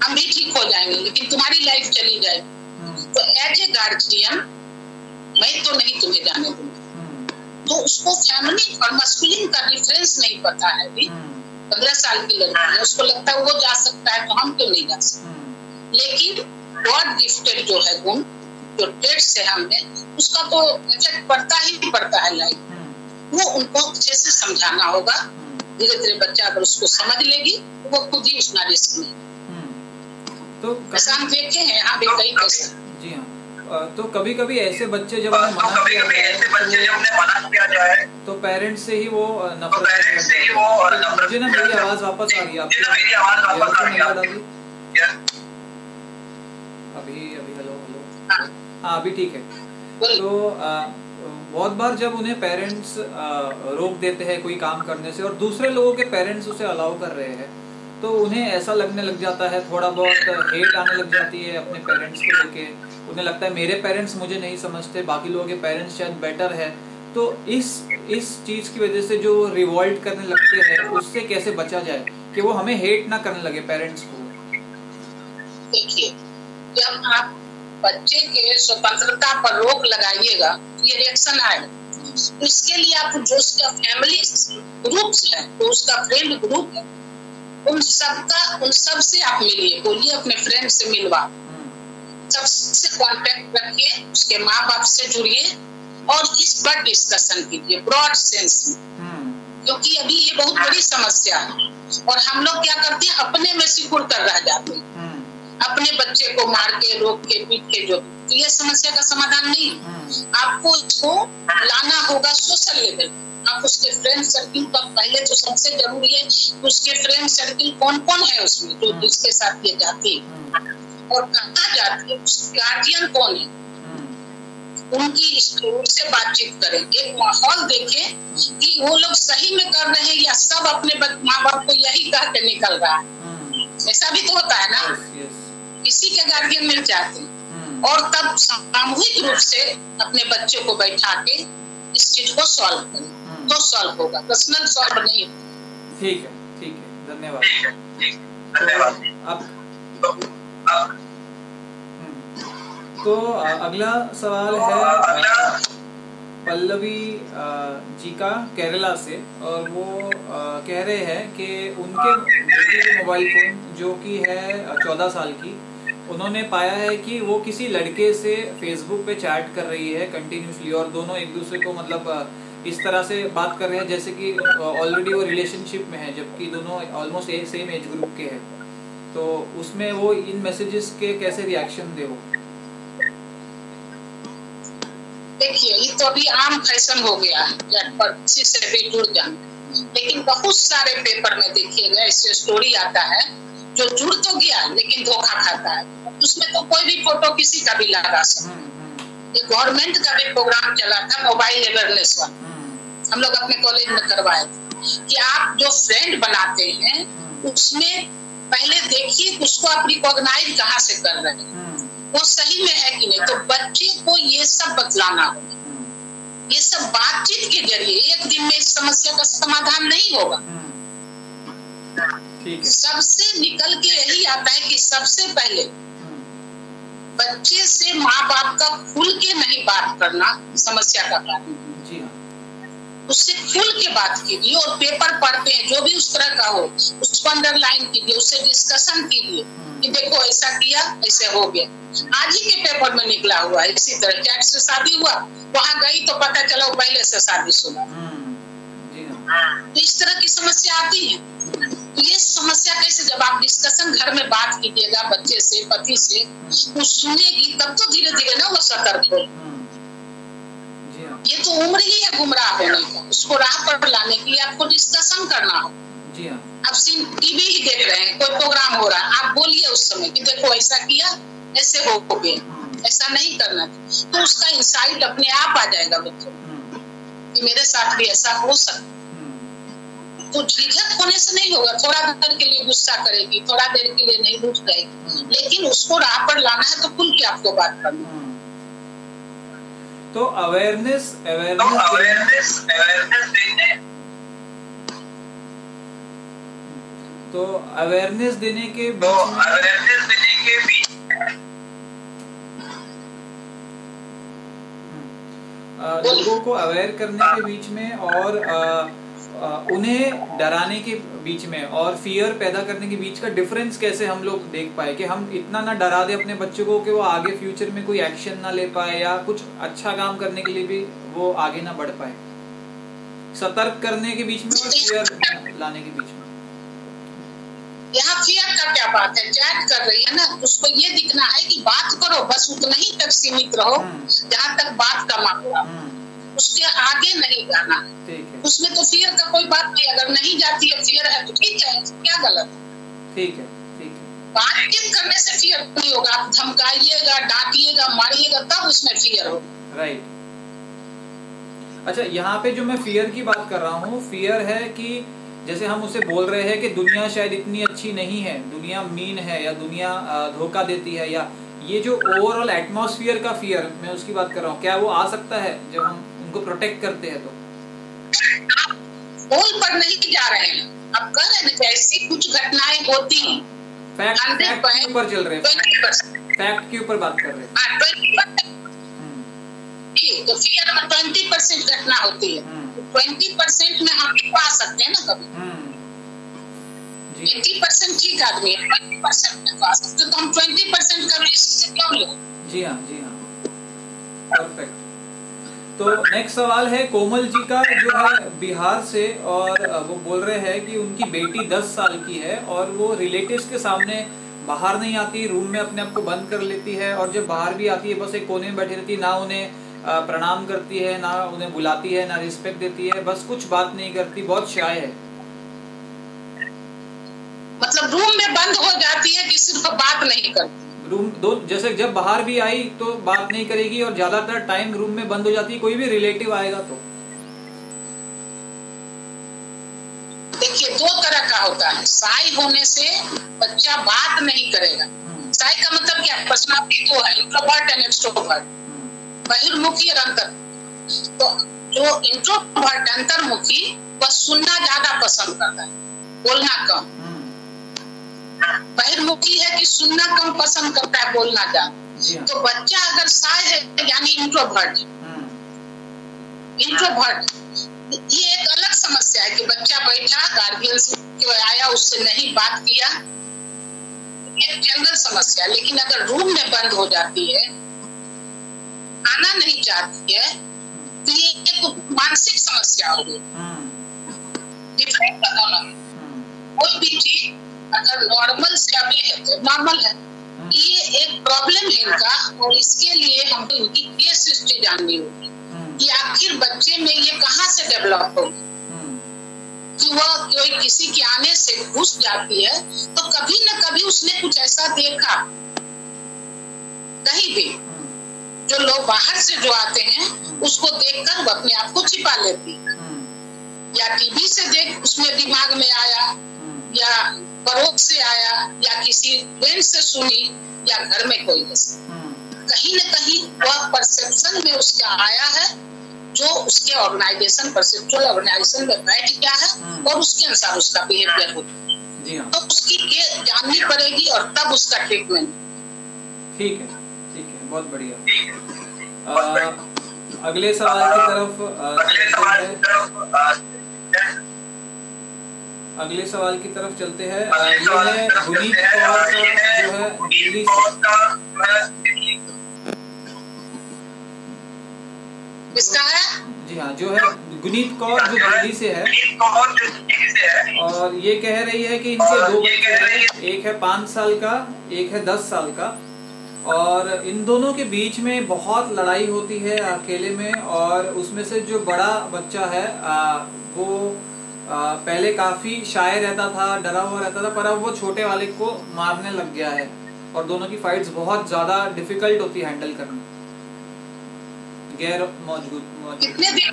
हम भी ठीक हो जाएंगे, लेकिन तुम्हारी लाइफ चली जाएगी। तो एज ए गार्जियन मैं तो नहीं तुम्हें जाने दूंगी। तो उसको फैमिली और मस्कुलिन का डिफरेंस नहीं पता है अभी, 15 साल की लड़की है, उसको लगता है वो जा सकता है तो हम क्यों नहीं जा सकते। लेकिन गॉड गिफ्टेड जो है गुण, जो ट्रेड्स है हमने, उसका तो इफेक्ट पड़ता ही पड़ता है लाइफ, वो उनको अच्छे से समझाना होगा। धीरे धीरे बच्चा अगर उसको समझ लेगी वो खुद ही उसना रिस्क नहीं। तो ऐसा हम देखे हैं यहाँ भी कई केस। जी हाँ, तो कभी कभी ऐसे बच्चे जब उन्हें मना किया जाए तो पेरेंट्स से ही वो नफरत। मुझे ना मेरी आवाज वापस आ रही है आपकी, अभी हेलो हाँ अभी ठीक है। तो बहुत बार जब उन्हें पेरेंट्स रोक देते हैं कोई काम करने से, और दूसरे लोगों के पेरेंट्स उसे अलाउ कर रहे हैं, तो उन्हें ऐसा लगने लग जाता है, थोड़ा बहुत हेट आने लग जाती है अपने पेरेंट्स को लेके। उन्हें लगता है मेरे पेरेंट्स मुझे नहीं समझते, बाकी लोगों के पेरेंट्स शायद बेटर है। तो इस चीज़ की वजह से जो रिवॉल्ट करने लगते हैं, उससे कैसे बचा जाए कि वो हमें हेट ना करने लगे पेरेंट्स को? देखिए, जब आप बच्चे के स्वतंत्रता पर रोक लगाइएगा ये रिएक्शन आएगा। इसके लिए आप जो उसका फैमिली ग्रुप्स है, जो उसका फ्रेंड ग्रुप है, उन सब से आप मिलिए, बोलिए अपने फ्रेंड से मिलवा, सबसे कांटेक्ट रखिए, उसके माँ बाप से जुड़िए और इस पर डिस्कशन कीजिए ब्रॉड सेंस में, क्योंकि अभी ये बहुत बड़ी समस्या है और हम लोग क्या करते हैं, अपने में सिकुड़ कर रह जाते हैं। अपने बच्चे को मार के, रोक के, पीट के, जो तो ये समस्या का समाधान नहीं है। आपको इसको लाना होगा सोशल लेवल। आप उसके फ्रेंड सर्किल का पहले तो सबसे जरूरी है उसके फ्रेंड सर्किल कौन कौन है उसमें, जो जिसके साथ ये जाती है और कहाँ जाती है, गार्जियन कौन है, उनकी से बातचीत करें, एक माहौल देखें कि वो लोग सही में कर रहे हैं या सब अपने माँ बाप को यही कह के निकल रहा है। ऐसा भी तो होता है ना, किसी के गार्जियन मिल जाते हैं। और तब सामूहिक रूप से अपने बच्चे को बैठा के इस चीज को सॉल्व करें तो सॉल्व होगा, पर्सनल सॉल्व नहीं। ठीक है, धन्यवाद। अब तो अगला सवाल है पल्लवी जी का केरला से, और वो कह रहे हैं कि उनके बेटे के मोबाइल फोन जो कि है 14 साल की, उन्होंने पाया है कि वो किसी लड़के से फेसबुक पे चैट कर रही है कंटिन्यूसली, और दोनों एक दूसरे को मतलब इस तरह से बात कर रहे हैं जैसे कि ऑलरेडी वो रिलेशनशिप में है, जबकि दोनों ऑलमोस्ट सेम एज ग्रुप के हैं। तो उसमें वो इन मैसेजेस के कैसे रिएक्शन दे वो? देखिए, ये तो अभी आम फैशन हो गया है पर किसी से भी जुड़ जाना, लेकिन बहुत सारे पेपर में देखिएगा ऐसे स्टोरी आता है जो जुड़ तो गया लेकिन धोखा खाता है। उसमें तो कोई भी फोटो किसी का भी लगा सकता। ये गवर्नमेंट का भी प्रोग्राम चला था मोबाइल अवेयरनेस वाला, हम लोग अपने कॉलेज में करवाए थे कि आप जो फ्रेंड बनाते हैं उसमें पहले देखिए उसको आप रिकॉग्नाइज कहाँ से कर रहे हैं, वो सही में है कि नहीं। तो बच्चे को ये सब बतलाना होगा, ये सब बातचीत के जरिए। एक दिन में इस समस्या का समाधान नहीं होगा। सबसे निकल के यही आता है कि सबसे पहले बच्चे से माँ बाप का खुल के नहीं बात करना समस्या का कारण। उससे खुल के बात कीजिए, और पेपर पढ़ते हैं जो भी उस तरह का हो उसको अंडरलाइन कीजिए, उससे डिस्कशन कीजिए कि देखो ऐसा किया ऐसे हो गया। आज ही के पेपर में निकला हुआ है इसी तरह, चैट से शादी हुआ, वहां गई तो पता चला पहले से शादी शुदा। तो इस तरह की समस्या आती है। तो ये समस्या कैसे, जब आप डिस्कशन घर में बात कीजिएगा बच्चे से, पति से, वो सुनेगी तब तो धीरे धीरे ना वो सतर्क हो। ये तो उम्र ही है गुमराह होने का, उसको राह पर लाने के लिए आपको डिस्कशन करना हो। आप टीवी ही देख रहे हैं, कोई प्रोग्राम हो रहा है, आप बोलिए उस समय कि देखो ऐसा किया ऐसे हो गया, ऐसा नहीं करना। तो उसका इंसाइट अपने आप आ जाएगा बच्चों कि मेरे साथ भी ऐसा हो सकता। तो झिझक होने से नहीं होगा, थोड़ा देर के लिए गुस्सा करेगी, थोड़ा देर के लिए नहीं रुक जाएगी, लेकिन उसको राह पर लाना है तो खुल के आपको बात करना है। तो अवेयरनेस देने के बीच लोगों को अवेयर करने के बीच में और उन्हें डराने के बीच में और फियर पैदा करने के बीच का डिफरेंस कैसे हम लोग देख पाए कि हम इतना ना डरा दे अपने बच्चों को कि वो आगे फ्यूचर में कोई एक्शन ना ले पाए या कुछ अच्छा काम करने के लिए भी वो आगे ना बढ़ पाए। सतर्क करने के बीच में और फियर लाने के बीच में। यहाँ फियर का क्या बात है, चैट कर रही है ना, उसको ये दिखना है कि बात करो, बस उतना ही तक सीमित रहो जहाँ तक बात का मामला, उसके आगे नहीं जाना। उसमें तो फियर का कोई बात नहीं, अगर नहीं जाती है फियर है तो ठीक है, क्या गलत है। ठीक है। बातचीत करने से फियर नहीं होगा, आप धमकाइएगा, डांटिएगा, मारिएगा तब उसमें फियर होगा। राइट। अच्छा, यहाँ पे जो मैं फियर की बात कर रहा हूँ, फियर है कि जैसे हम उसे बोल रहे हैं कि दुनिया शायद इतनी अच्छी नहीं है, दुनिया मीन है या दुनिया धोखा देती है, या ये जो ओवरऑल एटमॉस्फेयर का फियर मैं उसकी बात कर रहा हूँ, क्या वो आ सकता है जब हम उनको प्रोटेक्ट करते हैं? तो गोल पर नहीं जा रहे हैं, अब कर रहे हैं, ऐसी कुछ घटनाएं होती हैं, फैक्ट के ऊपर चल रहे हैं, फैक्ट के ऊपर बात कर रहे हैं। तो फियर में 20% घटना होती है, 20% में हम भी पा सकते हैं ना कभी। 80% ठीक आदमी है, 20% में पा सकते, तो हम 20% का रिस्क क्यों लें? जी हाँ, परफेक्ट। तो नेक्स्ट सवाल है कोमल जी का, जो है बिहार से, और वो बोल रहे हैं कि उनकी बेटी 10 साल की है और वो रिलेटिव्स के सामने बाहर नहीं आती, रूम में अपने आप को बंद कर लेती है, और जब बाहर भी आती है बस एक कोने में बैठी रहती है, ना उन्हें प्रणाम करती है, ना उन्हें बुलाती है, ना रिस्पेक्ट देती है, बस कुछ बात नहीं करती, बहुत शाय है। मतलब रूम में बंद हो जाती है कि सिर्फ बात नहीं करती? रूम दो, जैसे जब बाहर भी आई तो बात नहीं करेगी, और ज्यादातर टाइम रूम में बंद हो जाती है, कोई भी रिलेटिव आएगा तो। देखिए, दो तरह का होता है। शाय होने से बच्चा बात नहीं करेगा। शाय का मतलब क्या? पर्सनालिटी दो है, इंट्रोवर्ट एंड एक्सट्रोवर्ट, बहिर्मुखी और अंतर। तो जो इंट्रोवर्ट अंतर्मुखी वह सुनना ज्यादा पसंद करता है, बोलना कम। बहिर्मुखी है कि सुनना कम पसंद करता है, बोलना ज्यादा। तो बच्चा अगर शाय है यानी इंट्रोवर्ट, ये एक अलग समस्या है कि बच्चा बैठा, गार्जियन से आया, उससे नहीं बात किया, एक जनरल समस्या। लेकिन अगर रूम में बंद हो जाती है, आना नहीं चाहती है, तो ये एक मानसिक समस्या होगी। डिफरेंट बताना, कोई भी चीज अगर नॉर्मल से अभी है तो नॉर्मल है, ये एक प्रॉब्लम है इनका, और इसके लिए हमको इनकी केस हिस्ट्री जाननी होगी कि आखिर बच्चे में ये कहाँ से डेवलप होगी। कि वह कोई किसी के आने से घुस जाती है तो कभी न कभी उसने कुछ ऐसा देखा कहीं भी, जो लोग बाहर से जो आते हैं उसको देखकर वो अपने आप को छिपा लेती है, या टीवी से देख उसमें दिमाग में आया, या पड़ोस से आया, या किसी फ्रेंड से सुनी, या घर में कोई कहीं न कहीं वह परसेप्शन में उसका आया है, जो उसके ऑर्गेनाइजेशन, परसेप्चुअल ऑर्गेनाइजेशन में बैठ गया है, और उसके अनुसार उसका बिहेवियर होता है। तो उसकी जाननी पड़ेगी और तब उसका ट्रीटमेंट। ठीक है, बहुत बढ़िया। अगले सवाल की तरफ चलते हैं। ये है गुनीत कौर का, जो है दिल्ली से। किसका है? जी हाँ, जो है गुनीत कौर, जो दिल्ली से है, और ये कह रही है कि इनके दो बच्चे हैं, एक है 5 साल का, एक है 10 साल का, और इन दोनों के बीच में बहुत लड़ाई होती है अकेले में। और उसमें से जो बड़ा बच्चा है वो पहले काफी शाय रहता था, डरा हुआ रहता था, पर अब वो छोटे वाले को मारने लग गया है, और दोनों की फाइट्स बहुत ज्यादा डिफिकल्ट होती है हैंडल करना। गैर मौजूद कितने दिन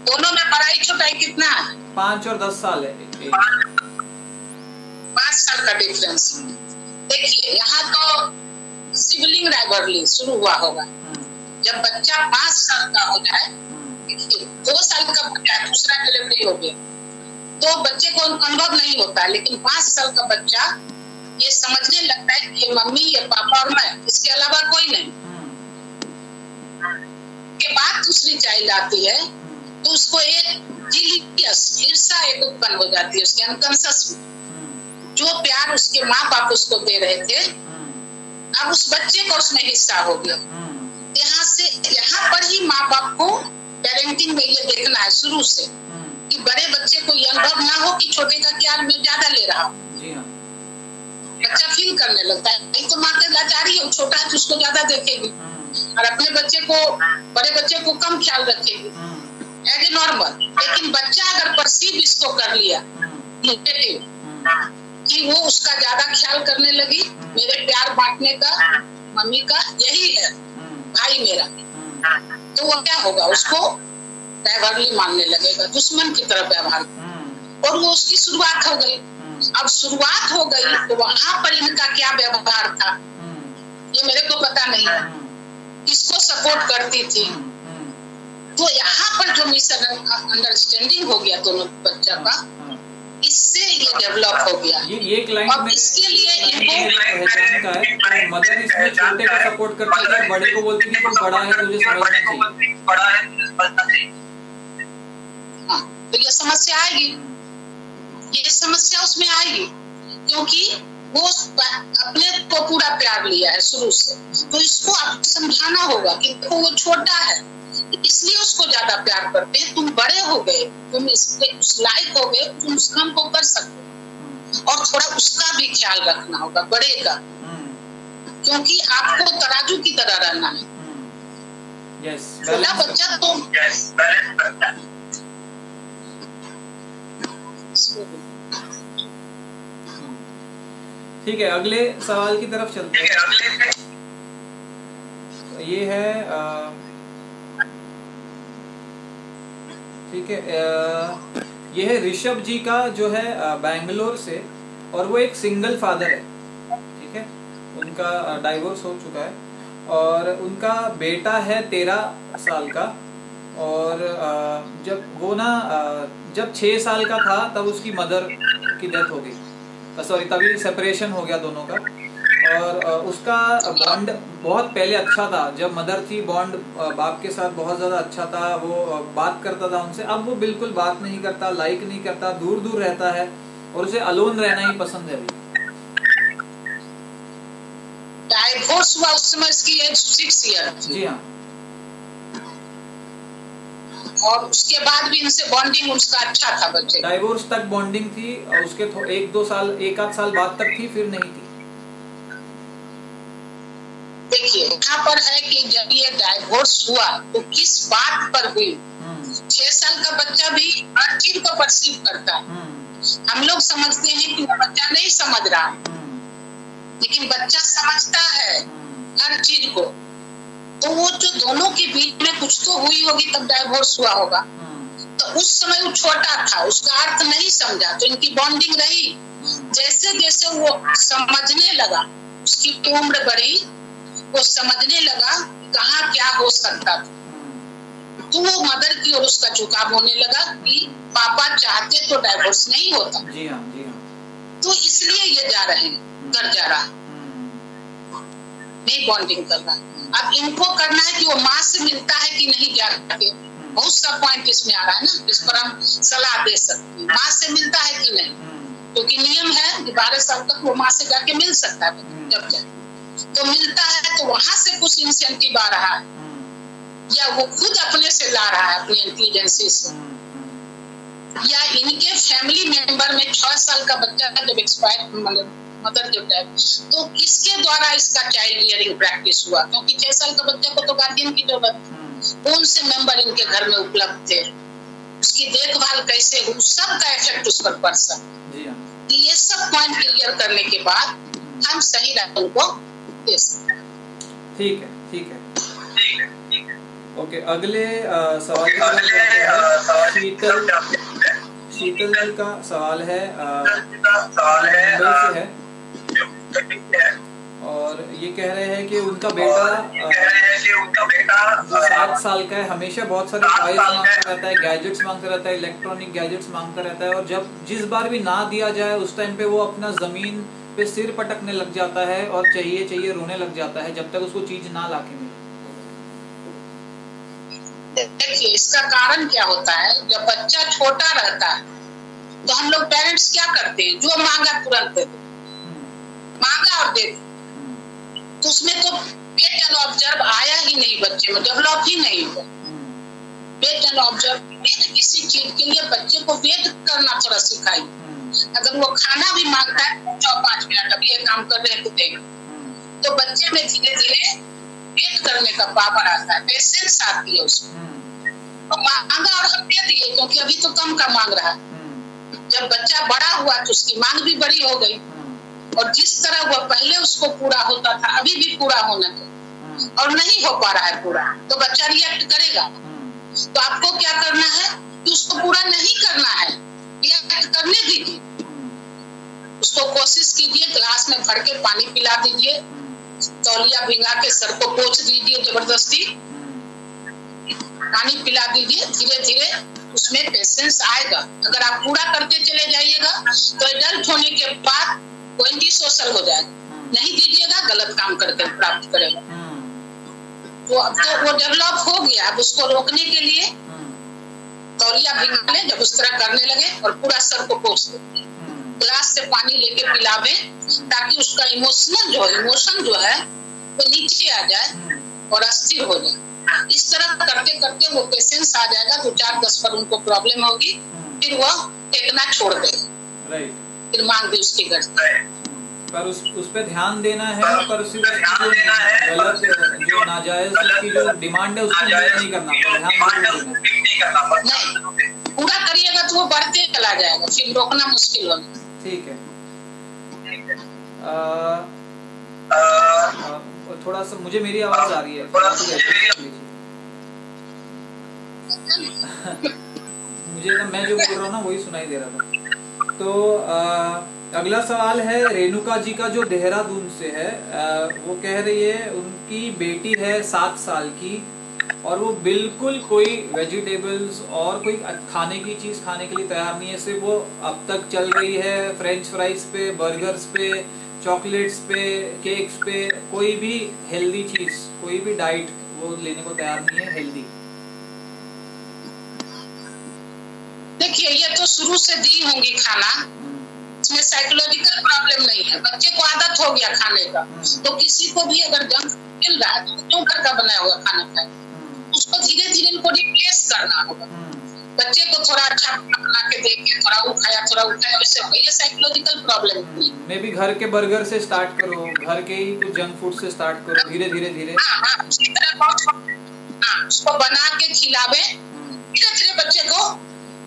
दोनों में बड़ाई छोटाई कितना है? 5 और 10 साल है। 5 साल का डिफरेंस। देखिए, यहाँ तो सिबलिंग राइवलरी शुरू हुआ होगा। जब बच्चा 5 साल का हो जाए, 2 साल का बच्चा दूसरा डिलीवरी हो गया तो बच्चे को अनुभव नहीं होता, लेकिन 5 साल का बच्चा ये समझने लगता है कि मम्मी, ये पापा और मैं, इसके अलावा कोई नहीं। के बाद दूसरी चाइल्ड आती है तो उसको एक ईर्ष्या एक उत्पन्न हो जाती है उसके अनकॉन्शियस में। जो प्यार उसके माँ बाप उसको दे रहे थे, अब उस बच्चे को उसमें हिस्सा हो गया। यहाँ पर ही माँ बाप को पेरेंटिंग में ये देखना है शुरू से कि बड़े बच्चे को ये अनुभव ना हो कि छोटे का प्यार मैं ज्यादा ले रहा हूँ। बच्चा फील करने लगता है, नहीं तो माँ के लाचारी है, छोटा है तो उसको ज्यादा देखेगी, और अपने बच्चे को, बड़े बच्चे को कम ख्याल रखेगी एज ए नॉर्मल। लेकिन बच्चा अगर परसीव इसको कर लिया कि वो उसका ज्यादा ख्याल करने लगी, मेरे प्यार बांटने का मम्मी का यही है, भाई मेरा, तो वो क्या होगा, उसको राइवलरी मानने लगेगा, दुश्मन की तरफ व्यवहार, और वो उसकी शुरुआत हो गई। अब शुरुआत हो गई तो वहां पर इनका क्या व्यवहार था ये मेरे को पता नहीं है, किसको सपोर्ट करती थी। तो यहाँ पर जो मिसअंडरस्टैंडिंग हो गया दोनों बच्चा का, इससे ये डेवलप हो गया। ये क्लाइंट में इसके लिए इनको पहचान का है, तो मदर इसमें छोटे को सपोर्ट करती है, बड़े को बोलती है कि तू बड़ा है, तुझे समझना चाहिए। हाँ, तो ये समस्या आएगी, ये समस्या उसमें आएगी, क्योंकि वो अपने को पूरा प्यार लिया है शुरू से। तो इसको आपको समझाना होगा कि देखो वो छोटा है, इसलिए उसको ज्यादा प्यार करते हैं। तुम बड़े हो गए, तुम इसके उस लायक हो गए, तुम उस काम को कर सकते हो। और थोड़ा उसका भी ख्याल रखना होगा, बड़े का, क्योंकि आपको तराजू की तरह रहना है। छोटा बच्चा तो ठीक है, अगले सवाल की तरफ चलते हैं। ये है ठीक है, ये है ऋषभ जी का, जो है बैंगलोर से, और वो एक सिंगल फादर है। ठीक है, उनका डाइवोर्स हो चुका है और उनका बेटा है 13 साल का। और जब वो ना जब 6 साल का था तब उसकी मदर की डेथ हो गई, सॉरी तभी सेपरेशन हो गया दोनों का। और उसका बॉन्ड बहुत पहले अच्छा था, जब मदर थी बॉन्ड बाप के साथ बहुत ज़्यादा अच्छा था, वो बात करता था उनसे। अब वो बिल्कुल बात नहीं करता, लाइक नहीं करता, दूर दूर रहता है और उसे अलोन रहना ही पसंद है अभी। डाइवोर्स हुआ उस समय इसकी एज 6 ईयर। जी हाँ। और उसके बाद भी इनसे बॉन्डिंग उसका अच्छा था बच्चे। डाइवोर्स तक बॉन्डिंग थी और उसके 1-2 साल बाद तक थी, फिर नहीं थी। देखिए यहाँ पर है कि जब ये डाइवोर्स हुआ तो किस बात पर हुई। 6 साल का बच्चा भी हर चीज को परसीव करता है। हम लोग समझते हैं कि वो बच्चा नहीं समझ रहा है, लेकिन बच्चा समझता है हर चीज को। तो वो जो दोनों के बीच में कुछ तो हुई होगी तब डाइवोर्स हुआ होगा। तो उस समय वो छोटा था, उसका अर्थ नहीं समझा, तो इनकी बॉन्डिंग रही। जैसे जैसे वो समझने लगा, उसकी उम्र बढ़ी, वो समझने लगा कहाँ क्या हो सकता था, तो वो मदर की ओर उसका झुकाव होने लगा कि पापा चाहते तो डाइवोर्स नहीं होता। जी हाँ, जी हाँ। तो इसलिए ये जा रहे हैं, घर जा रहा, नहीं बॉन्डिंग कर रहा। अब इनको करना है कि वो माँ से मिलता है कि नहीं जाके, बहुत सा पॉइंट इसमें आ रहा है ना, जिस पर हम सलाह दे सकते हैं। माँ से मिलता है कि नहीं, क्योंकि नियम है कि 12 साल तक वो माँ से जाके मिल सकता है। जब जाए तो मिलता है, तो वहां से कुछ इंसेंटिव आ रहा है, या वो खुद अपने से ला रहा है, अपनी इंटेलिजेंसी से, या इनके फैमिली मेंबर में 6 साल का बच्चा जब एक्सपायर मदर जब है, तो किसके द्वारा इसका चाइल्ड रियरिंग प्रैक्टिस हुआ, क्योंकि 6 साल का बच्चा को तो गार्डियन की जरूरत, कौन से मेंबर इनके घर में उपलब्ध थे, उसकी देखभाल कैसे हुई, सबका इफेक्ट उस पर पड़ सकता है। ये सब पॉइंट क्लियर करने के बाद हम सही राय को दे सकते हैं। ठीक है, ठीक है, ठीक है। ओके, अगले सवाल की तरफ चलते हैं। शीतल जी का सवाल है, मुंबई से है, और ये कह रहे हैं कि उनका बेटा 7 साल का है, हमेशा बहुत सारे टॉयज मांगता रहता है, गैजेट्स मांगता रहता है, इलेक्ट्रॉनिक गैजेट्स मांगता रहता है, और जब जिस बार भी ना दिया जाए उस टाइम पे वो अपना जमीन पे सिर पटकने लग जाता है और चाहिए चाहिए रोने लग जाता है, जब तक उसको चीज ना लाके मिले। देखिए इसका कारण क्या होता है, जब बच्चा छोटा रहता है तो हम लोग पेरेंट्स क्या करते हैं, जो मांगा तुरंत दे दो, मांगा और दे दो, तो उसमें तो वेट एंड ऑब्जर्व आया ही नहीं, बच्चे में डेवलप ही नहीं हुआ। वेट एंड ऑब्जर्व, किसी चीज के लिए बच्चे को वेट करना थोड़ा सिखाई। अगर वो खाना भी मांगता है 4-5 मिनट अब ये काम कर रहे हैं तो देख, तो बच्चे में धीरे धीरे वेट करने का पावर आता है, पेशेंस आती है उसमें। तो मांगा और हम दे दिए, क्योंकि अभी तो कम का मांग रहा है। जब बच्चा बड़ा हुआ तो उसकी मांग भी बड़ी हो गई, और जिस तरह वो पहले उसको पूरा होता था अभी भी पूरा होना चाहिए, और नहीं हो पा रहा है पूरा, तो बच्चा रिएक्ट करेगा। तो आपको क्या करना है कि उसको पूरा नहीं करना है, रिएक्ट करने दीजिए, उसको कोशिश कीजिए, ग्लास में भर के पानी पिला दीजिए, तौलिया भिंगा के सर को पोंछ दीजिए, जबरदस्ती पानी पिला दीजिए, धीरे धीरे उसमें पेशेंस आएगा। अगर आप पूरा करते चले जाइएगा तो एडल्ट होने के बाद वो एंटी सोशल हो जाएगा, नहीं दीजिएगा गलत काम करके प्राप्त करेगा। तो अब तो वो डेवलप हो गया, अब उसको रोकने के लिए तौलिया भिंगा ले, जब उस तरह करने लगे और पूरा सर को पोंछ दे, ग्लास से पानी लेके पिलावे, ताकि उसका इमोशन जो है वो नीचे आ जाए और अस्थिर हो जाए। इस तरह करते करते वो पेशेंस आ जाएगा, तो 4-10 पर उनको प्रॉब्लम होगी, फिर वो फेंकना छोड़ देगा, फिर मांग भी उसकी घर से। पर उस पे ध्यान देना है, पर उसी गलत जो नाजायज की जो डिमांड है उसको नहीं करना, नहीं पूरा करिएगा तो वो बढ़ते चला जाएगा, फिर रोकना मुश्किल होगा। ठीक है। थोड़ा सा मुझे मेरी आवाज आ रही है मुझे ना, मैं जो बोल रहा हूँ ना वही सुनाई दे रहा था। तो अगला सवाल है रेणुका जी का, जो देहरादून से है। वो कह रही है उनकी बेटी है 7 साल की, और वो बिल्कुल कोई वेजिटेबल्स और कोई खाने की चीज़ खाने के लिए तैयार नहीं है। सिर्फ वो अब तक चल रही है फ्रेंच फ्राइज पे, बर्गर्स पे, चॉकलेट्स पे, केक्स पे, कोई भी हेल्दी चीज़, कोई भी डाइट वो लेने को तैयार नहीं है हेल्दी। देखिए ये तो शुरू से दी होंगी खाना, इसमें साइकोलॉजिकल प्रॉब्लम नहीं है, बच्चे को आदत हो गया खाने का। तो किसी को भी अगर जंक मिल रहा है तो क्यों घर का बनाया हुआ खाना खाए, उसको धीरे धीरे इनको रिप्लेस करना होगा। बच्चे को थोड़ा अच्छा बना के देके थोड़ा वो खाया वैसे ये साइकोलॉजिकल प्रॉब्लम नहीं। मैं भी घर के बर्गर से स्टार्ट करो, घर के ही कुछ जंक फूड से स्टार्ट करो, धीरे धीरे उसको बना के खिलावे, धीरे धीरे बच्चे को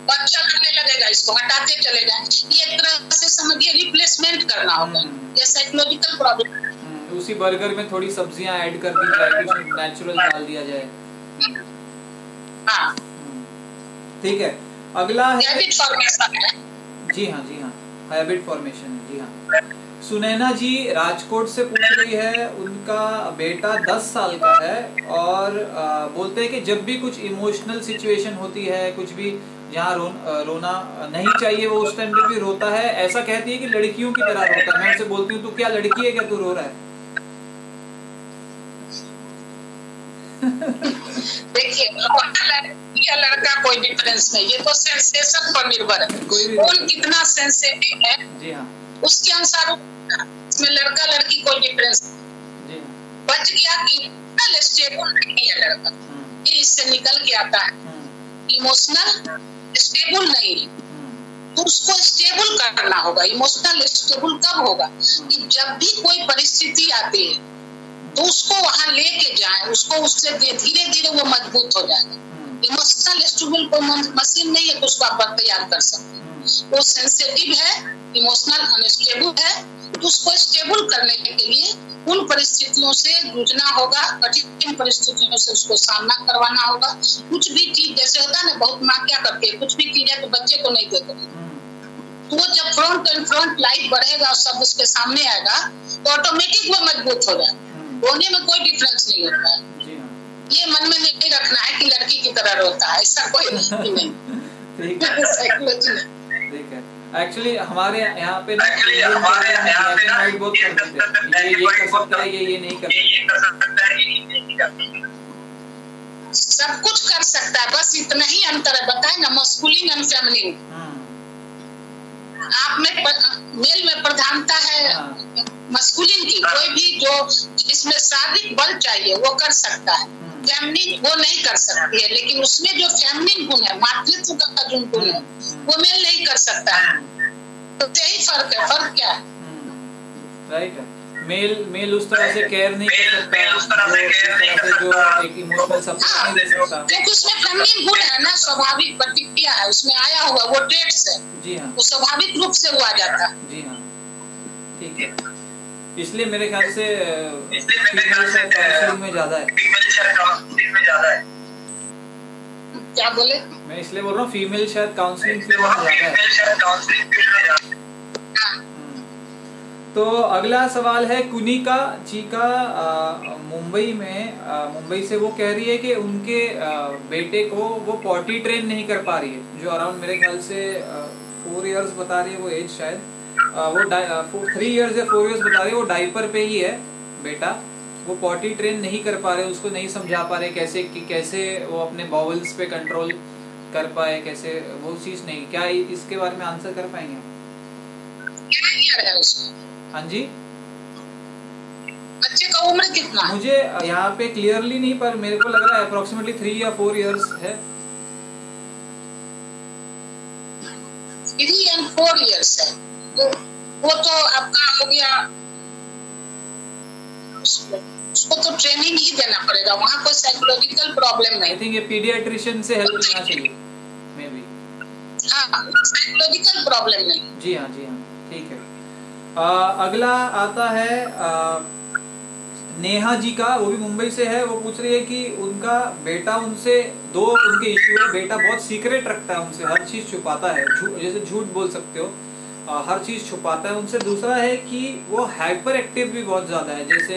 अच्छा करने लगेगा, इसको हटाते चले जाए। ये एक तरह से समझिए रिप्लेसमेंट करना होगा, ये साइकोलॉजिकल प्रॉब्लम। उसी बर्गर में थोड़ी सब्जियां ऐड कर दी जाए, कुछ नेचुरल डाल दिया जाए। हाँ ठीक है। अगला है हैबिट फॉर्मेशन है। जी हाँ हैबिट फॉर्मेशन। जी हाँ, सुनैना जी राजकोट से पूछ रही है, उनका बेटा 10 साल का है और बोलते हैं कि जब भी कुछ इमोशनल सिचुएशन होती है, कुछ भी जहाँ रोना नहीं चाहिए वो उस टाइम पे भी रोता है। ऐसा कहती है कि लड़कियों की तरह रोता है। मैं उनसे बोलती हूँ तू क्या लड़की है क्या, तू रो रहा है? देखिए या लड़का कोई डिफरेंस नहीं, ये तो सेंसेशन पर निर्भर है, कौन कितना सेंसिटिव है। जी हाँ, उसके अनुसार इसमें लड़का लड़की कोई डिफरेंस नहीं। बच गया कि स्टेबल नहीं है लड़का, ये इससे निकल के आता है। इमोशनल स्टेबल नहीं, तो उसको स्टेबल करना होगा। इमोशनल स्टेबल कब होगा कि जब भी कोई परिस्थिति आती है तो उसको वहां लेके जाए, उसको उससे धीरे धीरे वो मजबूत हो जाएगा। इमोशनल स्टेबल कोई मशीन नहीं है कि उसको आप तैयार कर सकते हैं। वो सेंसिटिव है, इमोशनल अनस्टेबल है, तो उसको स्टेबल करने के लिए उन परिस्थितियों से जूझना होगा, कठिन परिस्थितियों से उसको सामना करवाना होगा। कुछ भी चीज जैसे होता है ना, बहुत माँ क्या करती है, कुछ भी चीज है तो बच्चे को नहीं देते, तो वो जब फ्रंट एंड फ्रंट लाइट बढ़ेगा और सब उसके सामने आएगा तो ऑटोमेटिक वो मजबूत हो जाएगा। रोने में कोई डिफरेंस नहीं होता है। ये मन में नहीं रखना है कि लड़की की तरह रोता है, ऐसा कोई नहीं। एक्चुअली हमारे यहाँ पे ना बहुत कर देते हैं, ये कर सकता है, ये नहीं कर सकता। सब कुछ कर सकता है, बस इतना ही अंतर है। बताए ना, मस्कुलिन एंड फेमिनिन। आप में मेल में प्रधानता है मस्कुलिन की, कोई भी जो जिसमें शारीरिक बल चाहिए वो कर सकता है। फेमिनिन वो नहीं कर सकती है, लेकिन उसमें जो फेमिनिन गुण है, मातृत्व का जो गुण है, वो मेल नहीं कर सकता है। तो यही फर्क है। फर्क क्या है? राइट है। मेल उस तरह से केयर नहीं कर सकता, उस तरह से जो एक इमोशनल सपोर्ट नहीं दे सकता, क्योंकि उसमें फेमिनिन गुण है ना, स्वाभाविक प्रतिक्रिया है उसमें आया हुआ, वो ट्रेट्स है। जी हाँ, वो स्वाभाविक रूप से वो आ जाता है। जी हाँ, ठीक है। इसलिए मेरे ख्याल से काउंसलिंग में ज्यादा है। क्या बोले? मैं इसलिए बोल रहा हूँ फीमेल शायद काउंसलिंग फील्ड में ज्यादा है। तो अगला सवाल है कुनिका जी का, मुंबई से। वो कह रही है कि उनके बेटे को वो पॉटी ट्रेन नहीं कर पा रही है, जो अराउंड मेरे ख्याल से 4 इयर्स बता रही है वो एज, शायद वो 3 इयर्स या 4 इयर्स बता रही है। वो डाइपर पे ही है बेटा, वो पॉटी ट्रेन नहीं कर पा रहे, उसको नहीं समझा पा रहे कैसे वो अपने बाउल्स पे कंट्रोल कर पाए, कैसे वो चीज़ नहीं। क्या इसके बारे में आंसर कर पाएंगे? ईयर है उसका? हाँ जी, बच्चे का उम्र कितना है? मुझे यहाँ पे क्लियरली नहीं, पर मेरे को लग रहा है अप्रोक्सीमेटली 3 या 4 इयर्स है। 3 and 4 years है, तो वो तो आपका हो गया। उसको तो ट्रेनिंग ही देना पड़ेगा, वहाँ कोई साइकोलॉजिकल प्रॉब्लम नहीं। आई थिंक ये पीडियाट्रिशियन से हेल्प लेना चाहिए मे बी। हाँ, साइकोलॉजिकल प्रॉब्लम नहीं। जी हाँ, जी हाँ, ठीक है। अगला आता है नेहा जी का, वो भी मुंबई से है। वो पूछ रही है कि उनका बेटा उनसे उनके इश्यू है। बेटा बहुत सीक्रेट रखता है उनसे, हर चीज़ छुपाता है, जैसे झूठ बोल सकते हो, हर चीज़ छुपाता है उनसे। दूसरा है कि वो हाइपर एक्टिव भी बहुत ज़्यादा है, जैसे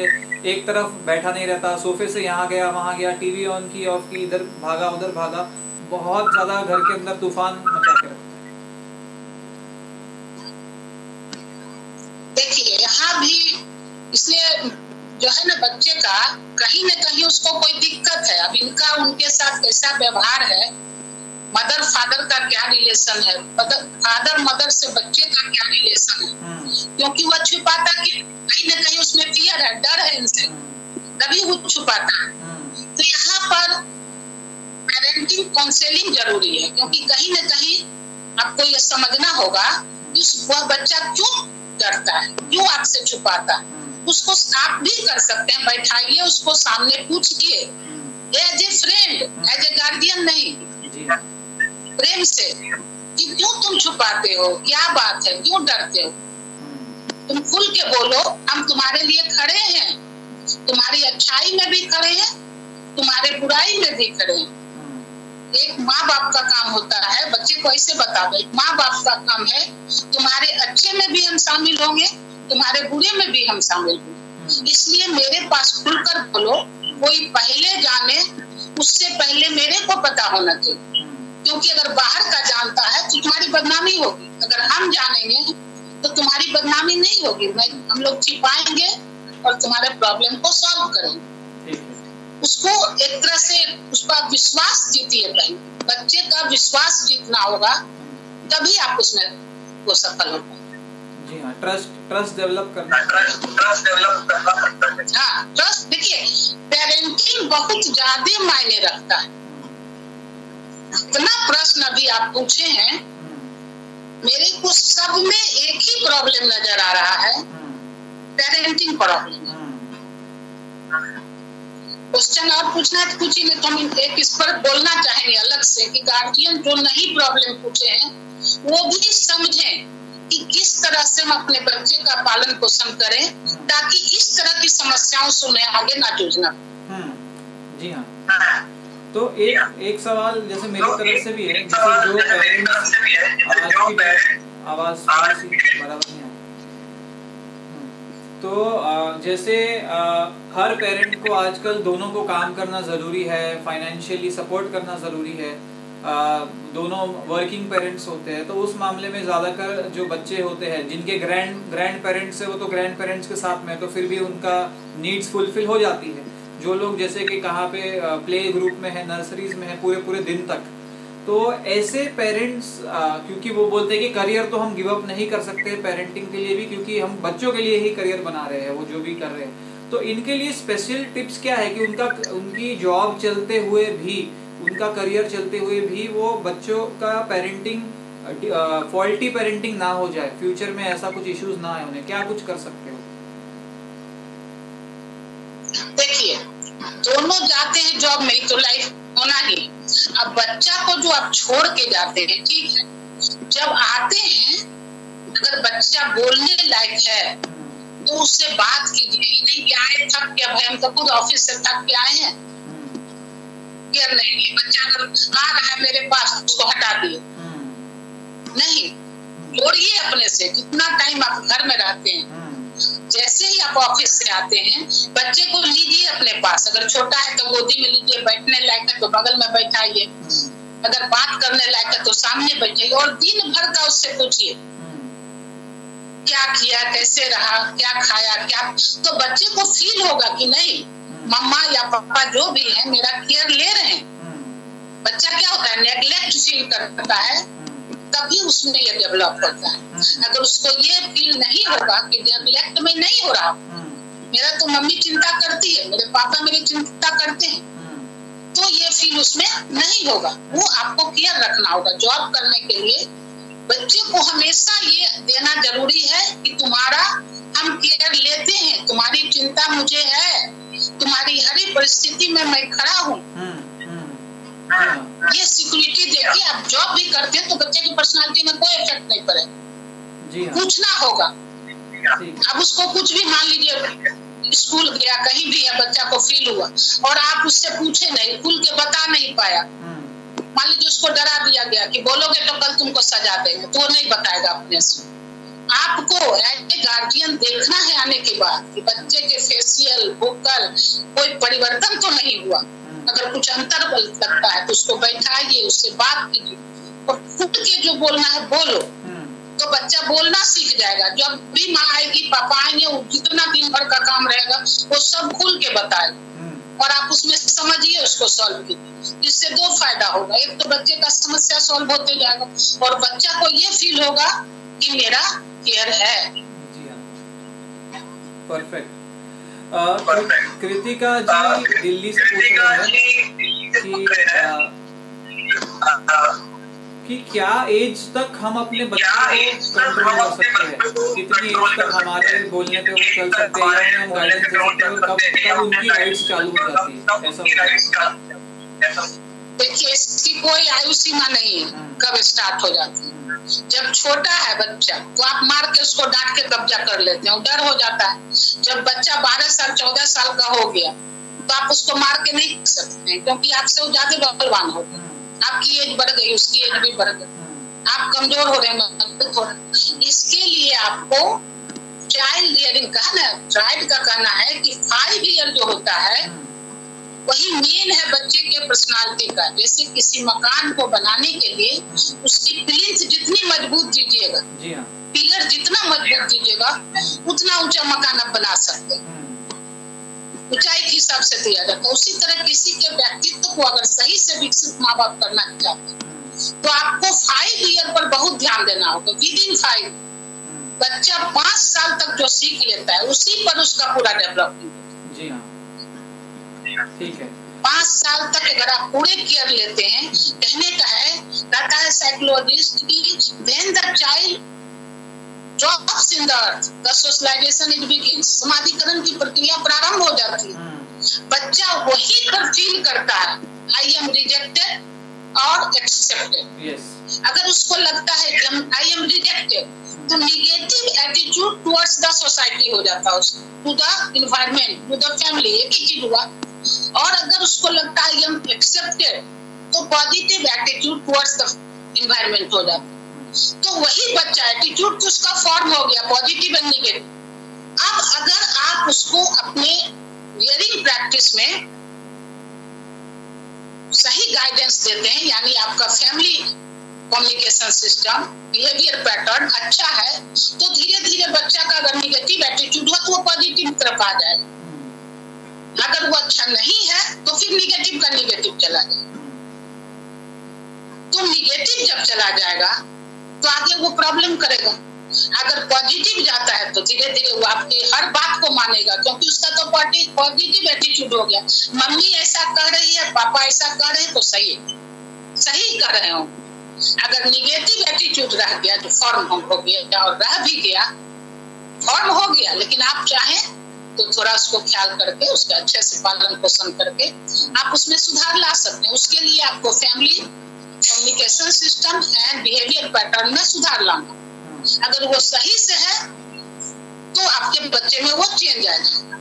एक तरफ बैठा नहीं रहता, सोफे से यहाँ गया वहाँ गया, टीवी ऑन की ऑफ की, इधर भागा उधर भागा, बहुत ज़्यादा घर के अंदर तूफान मचा के रखता है। देखिए यहाँ भी इसलिए जो है ना, बच्चे का कहीं न कहीं उसको कोई दिक्कत है। अब इनका उनके साथ कैसा व्यवहार है, मदर फादर का क्या रिलेशन है, फादर मदर से बच्चे का क्या रिलेशन है, क्योंकि वह छुपाता कि कहीं न कहीं उसमें फियर है, डर है इनसे, तभी वो छुपाता है। तो यहाँ पर पेरेंटिंग काउंसलिंग जरूरी है, क्योंकि कहीं न कहीं आपको ये समझना होगा कि वह बच्चा क्यों डरता है, क्यों आपसे छुपाता है। उसको आप भी कर सकते हैं, बैठाइए उसको सामने, पूछिए as a friend, as a guardian नहीं, प्रेम से, कि क्यों तुम छुपाते हो, क्या बात है, क्यों डरते हो, तुम खुल के बोलो, हम तुम्हारे लिए खड़े हैं, तुम्हारी अच्छाई में भी खड़े हैं, तुम्हारे बुराई में भी खड़े हैं। एक माँ बाप का काम होता है बच्चे को ऐसे बता दो, माँ बाप का काम है तुम्हारे अच्छे में भी हम शामिल होंगे, तुम्हारे बुरे में भी हम शामिल होंगे, इसलिए मेरे पास खुलकर बोलो, कोई पहले जाने उससे पहले मेरे को पता होना चाहिए, क्योंकि अगर बाहर का जानता है तो तुम्हारी बदनामी होगी, अगर हम जानेंगे तो तुम्हारी बदनामी नहीं होगी। हम लोग छिपाएंगे और तुम्हारे प्रॉब्लम को सॉल्व करेंगे। उसको एक तरह से उसका विश्वास जीतिए, पहले बच्चे का विश्वास जीतना होगा, तभी आप उसमें वो सफल हो पाएंगे। जी हाँ, ट्रस्ट डेवलप करना। हाँ, ट्रस्ट। देखिए पेरेंटिंग बहुत ज्यादा मायने रखता है। इतना प्रश्न अभी आप पूछे हैं, मेरे को सब में एक ही प्रॉब्लम नजर आ रहा है, पेरेंटिंग प्रॉब्लम। क्वेश्चन और पूछना है तो पूछिए, नहीं तो हम एक इस पर बोलना चाहेंगे अलग से कि गार्जियन जो नहीं प्रॉब्लम पूछे हैं वो भी समझें कि किस तरह से हम अपने बच्चे का पालन पोषण करें, ताकि इस तरह की समस्याओं से उन्हें आगे ना जूझना। जी हाँ, तो एक सवाल जैसे मेरी तरफ से भी है, जैसे जो पेरेंट्स आवाज बराबर नहीं है, तो जैसे हर पेरेंट को आजकल दोनों को काम करना ज़रूरी है, फाइनेंशियली सपोर्ट करना ज़रूरी है, दोनों वर्किंग पेरेंट्स होते हैं। तो उस मामले में ज़्यादातर जो बच्चे होते हैं जिनके ग्रैंड पेरेंट्स है, वो तो ग्रैंड पेरेंट्स के साथ में तो फिर भी उनका नीड्स फुलफिल हो जाती है। जो लोग जैसे कि कहाँ पे प्ले ग्रुप में है, नर्सरीज में है, पूरे दिन तक, तो ऐसे पेरेंट्स क्योंकि वो बोलते हैं कि करियर तो हम गिव अप नहीं कर सकते पेरेंटिंग के लिए भी, क्योंकि हम बच्चों के लिए ही करियर बना रहे हैं, वो जो भी कर रहे हैं। तो इनके लिए स्पेशल टिप्स क्या है कि उनकी जॉब चलते हुए भी, उनका करियर चलते हुए भी वो बच्चों का पेरेंटिंग फॉल्टी पेरेंटिंग ना हो जाए, फ्यूचर में ऐसा कुछ इश्यूज ना आए उन्हें, क्या कुछ कर सकते हो? देखिए दोनों जाते हैं जॉब में तो लाइफ होना ही। अब बच्चा को जो आप छोड़ के जाते हैं, ठीक है, जब आते हैं अगर बच्चा बोलने लायक है तो उससे बात कीजिए, नहीं क्या है थक क्या भाई, हम तो खुद ऑफिस से थक के आए हैं, नहीं बच्चा अगर आ रहा है मेरे पास उसको हटा दिए, नहीं, जोड़िए अपने से। जितना टाइम आप घर में रहते हैं, जैसे ही आप ऑफिस से आते हैं बच्चे को लीजिए अपने पास, अगर छोटा है तो गोदी में लीजिए, बैठने लायक है तो बगल में बैठाइए, अगर बात करने लायक है तो सामने बैठाइए, और दिन भर का उससे पूछिए क्या किया, कैसे रहा, क्या खाया, क्या, तो बच्चे को फील होगा कि नहीं मम्मा या पापा जो भी है मेरा केयर ले रहे हैं। बच्चा क्या होता है, नेग्लेक्ट फील करता है, तभी उसमें ये डेवलप होता है। अगर उसको ये फील नहीं होगा कि नेग्लेक्ट में नहीं हो रहा, मेरा तो मम्मी चिंता करती है, मेरे पापा मेरी चिंता करते हैं, तो ये फील उसमें नहीं होगा। वो आपको केयर रखना होगा। जॉब करने के लिए बच्चे को हमेशा ये देना जरूरी है कि तुम्हारा हम केयर लेते हैं, तुम्हारी चिंता मुझे है, तुम्हारी हर एक परिस्थिति में मैं खड़ा हूँ। ये सिक्योरिटी देके आप जॉब भी करते हैं तो बच्चे की पर्सनालिटी में कोई इफेक्ट नहीं पड़ेगा। पूछना होगा। अब उसको कुछ भी, मान लीजिए स्कूल गया, कहीं भी है, बच्चा को फील हुआ और आप उससे पूछे नहीं, खुल के बता नहीं पाया, मान लीजिए उसको डरा दिया गया कि बोलोगे तो कल तुमको सजा देंगे, तो वो नहीं बताएगा अपने से। आपको एज ए गार्जियन देखना है आने के बाद कि बच्चे के फेशियल, वोकल कोई परिवर्तन तो नहीं हुआ। अगर कुछ अंतर लगता है तो उसको बैठाइए, उससे बात कीजिए और खुद के जो बोलना है बोलो, तो बच्चा बोलना सीख जाएगा। जब भी माँ आएगी, पापा आएंगे, जितना दिन भर का काम रहेगा वो सब खुल के बताएगा और आप उसमें समझिए, उसको सॉल्व कीजिए। इससे दो फायदा होगा, एक तो बच्चे का समस्या सॉल्व होते जाएगा और बच्चा को ये फील होगा कि मेरा केयर है। परफेक्ट। कृतिका जी दिल्ली से पूछ रहे हैं कि क्या एज तक हम अपने बच्चों को कंट्रोल कर सकते हैं, कितनी एज तक हमारे बोलने पे वो चल सकते हैं या हम गाइडेंस दे सकते हैं, कब उनकी राइट्स चालू हो जाती है, ऐसा? देखिए, इसकी कोई आयु सीमा नहीं है कब स्टार्ट हो जाती है। जब छोटा है बच्चा तो आप मार के उसको डांट के कब्जा कर लेते हैं, डर हो जाता है। जब बच्चा 12 साल 14 साल का हो गया तो आप उसको मार के नहीं कर सकते हैं, क्योंकि आपसे वो ज्यादा बलवान हो गया, आपकी एज बढ़ गई, उसकी एज भी बढ़ गई, आप कमजोर हो रहे हैं, मजबूत हो रहे। इसके लिए आपको चाइल्ड रियरिंग का ना, चाइल्ड का कहना है कि 5 ईयर जो होता है वही मेन है बच्चे के पर्सनालिटी का। जैसे किसी मकान को बनाने के लिए उसकी प्लिंथ जितनी मजबूत दीजिएगा, पिलर जितना मजबूत दीजिएगा, उतना ऊंचा मकान आप बना सकते हैं, ऊंचाई के हिसाब से दिया जाता है। उसी तरह किसी के व्यक्तित्व को अगर सही से विकसित माँ बाप करना चाहते हैं तो आपको 5 ईयर पर बहुत ध्यान देना होगा। विदिन 5 बच्चा 5 साल तक जो सीख लेता है उसी पर उसका पूरा डेवलपमेंट। जी हाँ, ठीक है। 5 साल तक अगर आप पूरे केयर लेते हैं, कहने का है, कहता है साइकोलॉजिस्ट की, when the child drops in the earth the socialisation is begins, समाजीकरण की प्रक्रिया प्रारंभ हो जाती है। बच्चा वही पर फील करता है आई एम रिजेक्टेड और एक्सेप्टेड। अगर उसको लगता है आई एम रिजेक्टेड तो negative attitude towards the society हो जाता है, to the environment, to the family, एक ही चीज हुआ। और अगर उसको लगता है आई एम एक्सेप्टेड तो positive attitude towards the environment हो जाता है। तो वही बच्चा एटीट्यूड तो उसका फॉर्म हो गया, पॉजिटिव एंड नेगेटिव। अब अगर आप उसको अपने रियरिंग प्रैक्टिस में सही गाइडेंस देते हैं, यानी आपका family communication system, behaviour pattern अच्छा है, तो धीरे धीरे बच्चा का अगर निगेटिव एटीट्यूड हो तो वो पॉजिटिव तरफ आ जाएगा। अगर वो अच्छा नहीं है तो फिर निगेटिव का निगेटिव चला जाएगा। तो निगेटिव जब चला जाएगा तो आगे वो प्रॉब्लम करेगा। अगर पॉजिटिव जाता है तो धीरे धीरे वो आपकी हर बात को मानेगा, क्योंकि उसका तो पॉजिटिव एटीट्यूड हो गया। मम्मी ऐसा कह रही है, पापा ऐसा कह रहे हैं तो सही कर रहे हो। अगर निगेटिव एटीट्यूड रह गया तो फॉर्म हो गया, और रह भी गया, फॉर्म हो गया, लेकिन आप चाहें तो थोड़ा उसको ख्याल करके उसका अच्छे से पालन पोषण करके आप उसमें सुधार ला सकते हैं। उसके लिए आपको family communication system and behaviour pattern में सुधार लाना। अगर वो सही से है तो आपके बच्चे में वो चेंज आ जाएगा।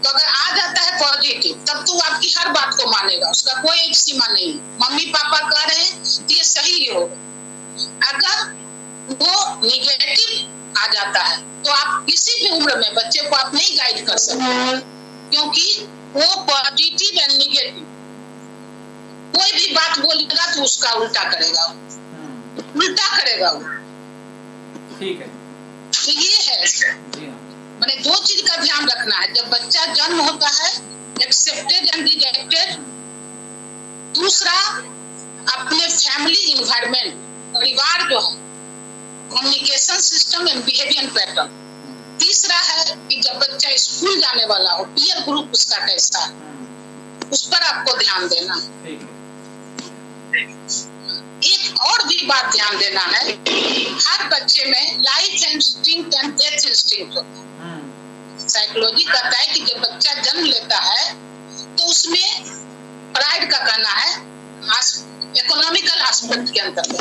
तो अगर आ जाता है पॉजिटिव तब तो वो आपकी हर बात को मानेगा, उसका कोई एक सीमा नहीं। मम्मी पापा कह रहे हैं तो ये सही ही होगा। अगर वो निगेटिव आ जाता है तो आप किसी भी उम्र में बच्चे को आप नहीं गाइड कर सकते, क्योंकि वो पॉजिटिव एंड निगेटिव कोई भी बात बोलेगा तो उसका उल्टा करेगा वो। ठीक है, तो ये है मैंने 2 चीज का ध्यान रखना है। जब बच्चा जन्म होता है एक्सेप्टेड एंड रिजेक्टेड, दूसरा अपने फैमिली इन्वायरमेंट परिवार जो है, communication system and behaviour pattern. तीसरा है कि जब बच्चा स्कूल जाने वाला हो, पीयर ग्रुप उसका कैसा है, उस पर आपको ध्यान देना। एक और भी बात ध्यान देना है, हर बच्चे में life instinct and death instinct होता है। साइकोलॉजी कहता है कि जब बच्चा जन्म लेता है तो उसमें प्राइड का कहना है इकोनॉमिकल एस्पेक्ट के अंतर्गत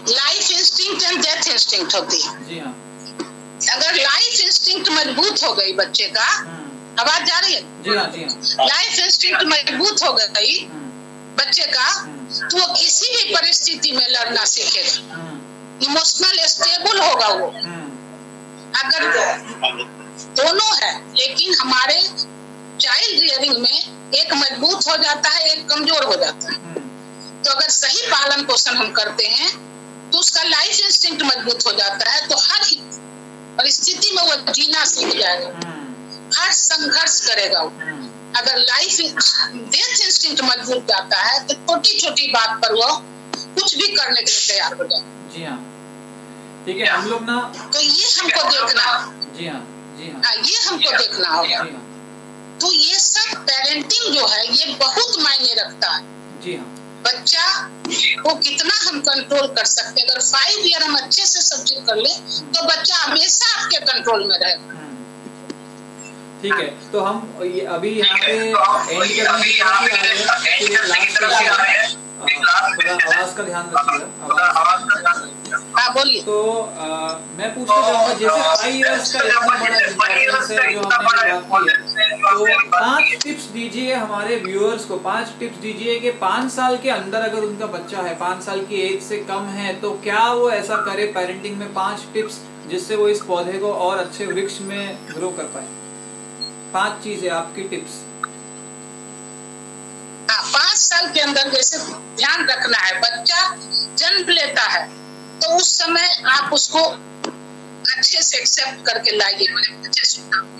life instinct and death instinct होती है। जी हाँ। अगर लाइफ इंस्टिंक्ट मजबूत हो गई बच्चे का, आवाज जा रही है? जी हाँ, जी हाँ। लाइफ इंस्टिंक्ट मजबूत हो गई बच्चे का, तो वो किसी भी परिस्थिति में लड़ना सीखेगा, इमोशनल स्टेबल होगा वो। अगर दोनों है, लेकिन हमारे चाइल्ड रियरिंग में एक मजबूत हो जाता है, एक कमजोर हो जाता है। तो अगर सही पालन पोषण हम करते हैं तो उसका लाइफ इंस्टिंक्ट मजबूत हो जाता है, तो हर परिस्थिति में वो जीना सीख जाएगा, हर संघर्ष करेगा वो। अगर लाइफ डेथ इंस्टिंक्ट मजबूत जाता है तो छोटी छोटी बात पर वो कुछ भी करने के लिए तैयार हो जाएगा। जी हाँ, ठीक है। हम लोग ना, तो ये हमको देखना। जी हाँ, जी हाँ, ये हमको देखना होगा। तो ये सब पेरेंटिंग जो है ये बहुत मायने रखता है। जी हाँ। बच्चा को कितना हम कंट्रोल कर सकते हैं। अगर 5 ईयर हम अच्छे से सब चीज कर ले तो बच्चा हमेशा आपके कंट्रोल में रहेगा। ठीक है, तो हम अभी यहाँ पे एंड आवाज का ध्यान रखिएगा। हाँ बोलिए। तो मैं पूछना चाहूँगा, जैसे 5 इयर्स का इतना बड़ा इम्पोर्टेंस है जो हमने बात की है, तो 5 टिप्स दीजिए हमारे व्यूअर्स को। 5 टिप्स दीजिए कि 5 साल के अंदर अगर उनका बच्चा है, 5 साल की एज से कम है, तो क्या वो ऐसा करे पेरेंटिंग में। 5 टिप्स जिससे वो इस पौधे को और अच्छे वृक्ष में ग्रो कर पाए। 5 चीजें आपकी टिप्स। 5 साल के अंदर जैसे ध्यान रखना है, बच्चा जन्म लेता है तो उस समय आप उसको अच्छे से एक्सेप्ट करके लाइए।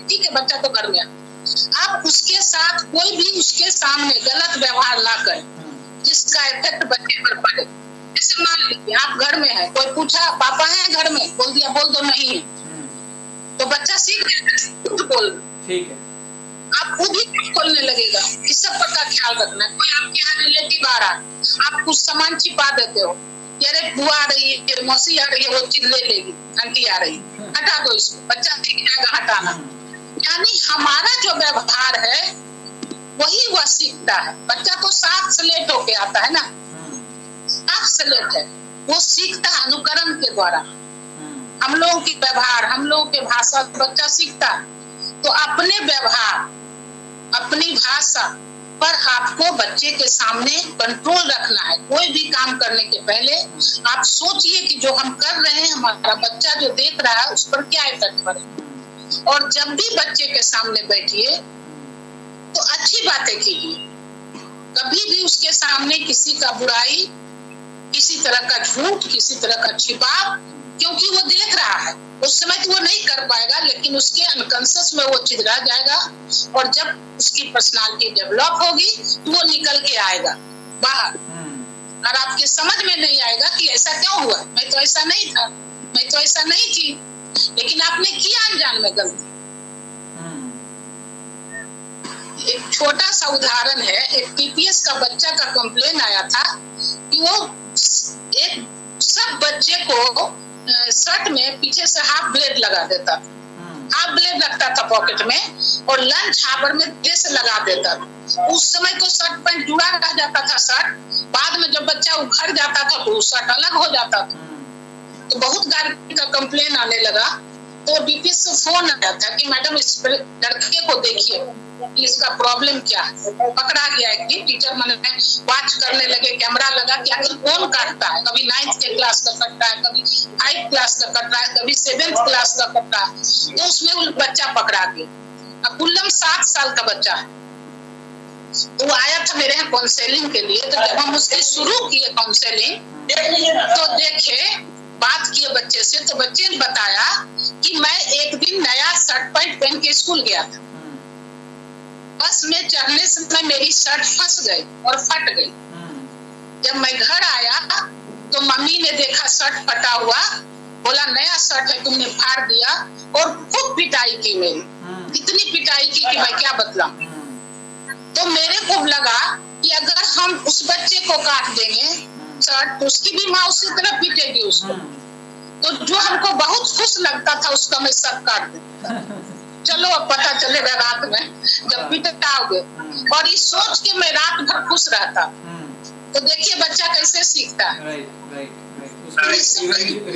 ठीक है, बच्चा तो घर में आप उसके साथ कोई भी उसके सामने गलत व्यवहार ना करें जिसका इफेक्ट बच्चे पर पड़े। जैसे मान लीजिए आप घर में है, कोई पूछा पापा है घर में, बोल दिया बोल दो नहीं है, तो बच्चा सीख जाएगा बोल। ठीक है, आप खुद ही खोलने लगेगा कि सब का ख्याल रखना है। कोई आपके यहाँ रिलेटिव आ रहा है, आप कुछ सामान छिपा देते हो, अरे बुआ आ रही है, मौसी आ रही है, वो चीज ले लेगी, आंटी आ रही है, हटा दो इसको, बच्चा सीख जाएगा हटाना। यानी हमारा जो व्यवहार है वही वह सीखता है। बच्चा तो साफ स्लेट होके आता है ना, साफ स्लेट है, वो सीखता है अनुकरण के द्वारा। हम लोगों की व्यवहार, हम लोगों के भाषा बच्चा सीखता है। तो अपने व्यवहार, अपनी भाषा पर आपको बच्चे के सामने कंट्रोल रखना है। कोई भी काम करने के पहले आप सोचिए कि जो हम कर रहे हैं हमारा बच्चा जो देख रहा है उस पर क्या इफेक्ट पड़े। और जब भी बच्चे के सामने बैठिए तो अच्छी बातें कीजिए, कभी भी उसके सामने किसी का बुराई, किसी तरह का झूठ, किसी तरह का छिपाव, क्योंकि वो देख रहा है उस समय तो वो नहीं कर पाएगा, लेकिन उसके अनकॉन्शियस में वो चीज रह जाएगा। और जब उसकी पर्सनालिटी डेवलप होगी तो वो निकल के आएगा बाहर, और आपके समझ में नहीं आएगा कि ऐसा क्यों हुआ, मैं तो ऐसा नहीं था, मैं तो ऐसा नहीं थी, लेकिन आपने किया अनजान में गलती। एक छोटा सा उदाहरण है, एक पीपीएस का बच्चा का कंप्लेन आया था कि वो एक सब बच्चे को शर्ट में पीछे से हाफ ब्लेड लगा देता, हाफ ब्लेड रखता था पॉकेट में, और लंच हावर में तेज से लगा देता था। उस समय तो शर्ट पैंट जुड़ा रह जाता था शर्ट, बाद में जब बच्चा उखड़ जाता था तो शर्ट अलग हो जाता था। तो बहुत गार्जियन का कंप्लेन आने लगा, तो डीपीएस से फोन आया था कि मैडम इस लड़के को देखिए इसका प्रॉब्लम क्या है। पकड़ा गया एक दिन, टीचर मैंने वॉच करने लगे, कैमरा लगा कि आखिर कौन काटता है, कभी 9th के क्लास का कटता है, कभी 5th क्लास का कट रहा है, कभी 7th क्लास का कट रहा है। तो उसमें वो बच्चा पकड़ा गया। अब कुल्लम 7 साल का बच्चा है, तो वो आया था मेरे यहाँ काउंसलिंग के लिए। तो जब हम उसके शुरू किए काउंसलिंग तो देखे, बात किए बच्चे से, तो बच्चे ने बताया कि मैं एक दिन नया शर्ट पैंट पहन के स्कूल गया था, बस में चढ़ने समय मेरी शर्ट फंस गई और फट गई। जब मैं घर आया तो मम्मी ने देखा शर्ट फटा हुआ, बोला नया शर्ट है तुमने फाड़ दिया, और खूब पिटाई की मेरी, इतनी पिटाई की कि मैं क्या बतलाऊं। तो मेरे को लगा कि अगर हम उस बच्चे को काट देंगे शर्ट तो उसकी भी माँ उसी तरह पीटेगी उसको। तो जो हमको बहुत खुश लगता था उसका मैं सब काट दूं। चलो अब पता चलेगा रात में जब पिटाओगे, और इस सोच के मैं रात भर खुश रहता। तो देखिए बच्चा कैसे सीखता है।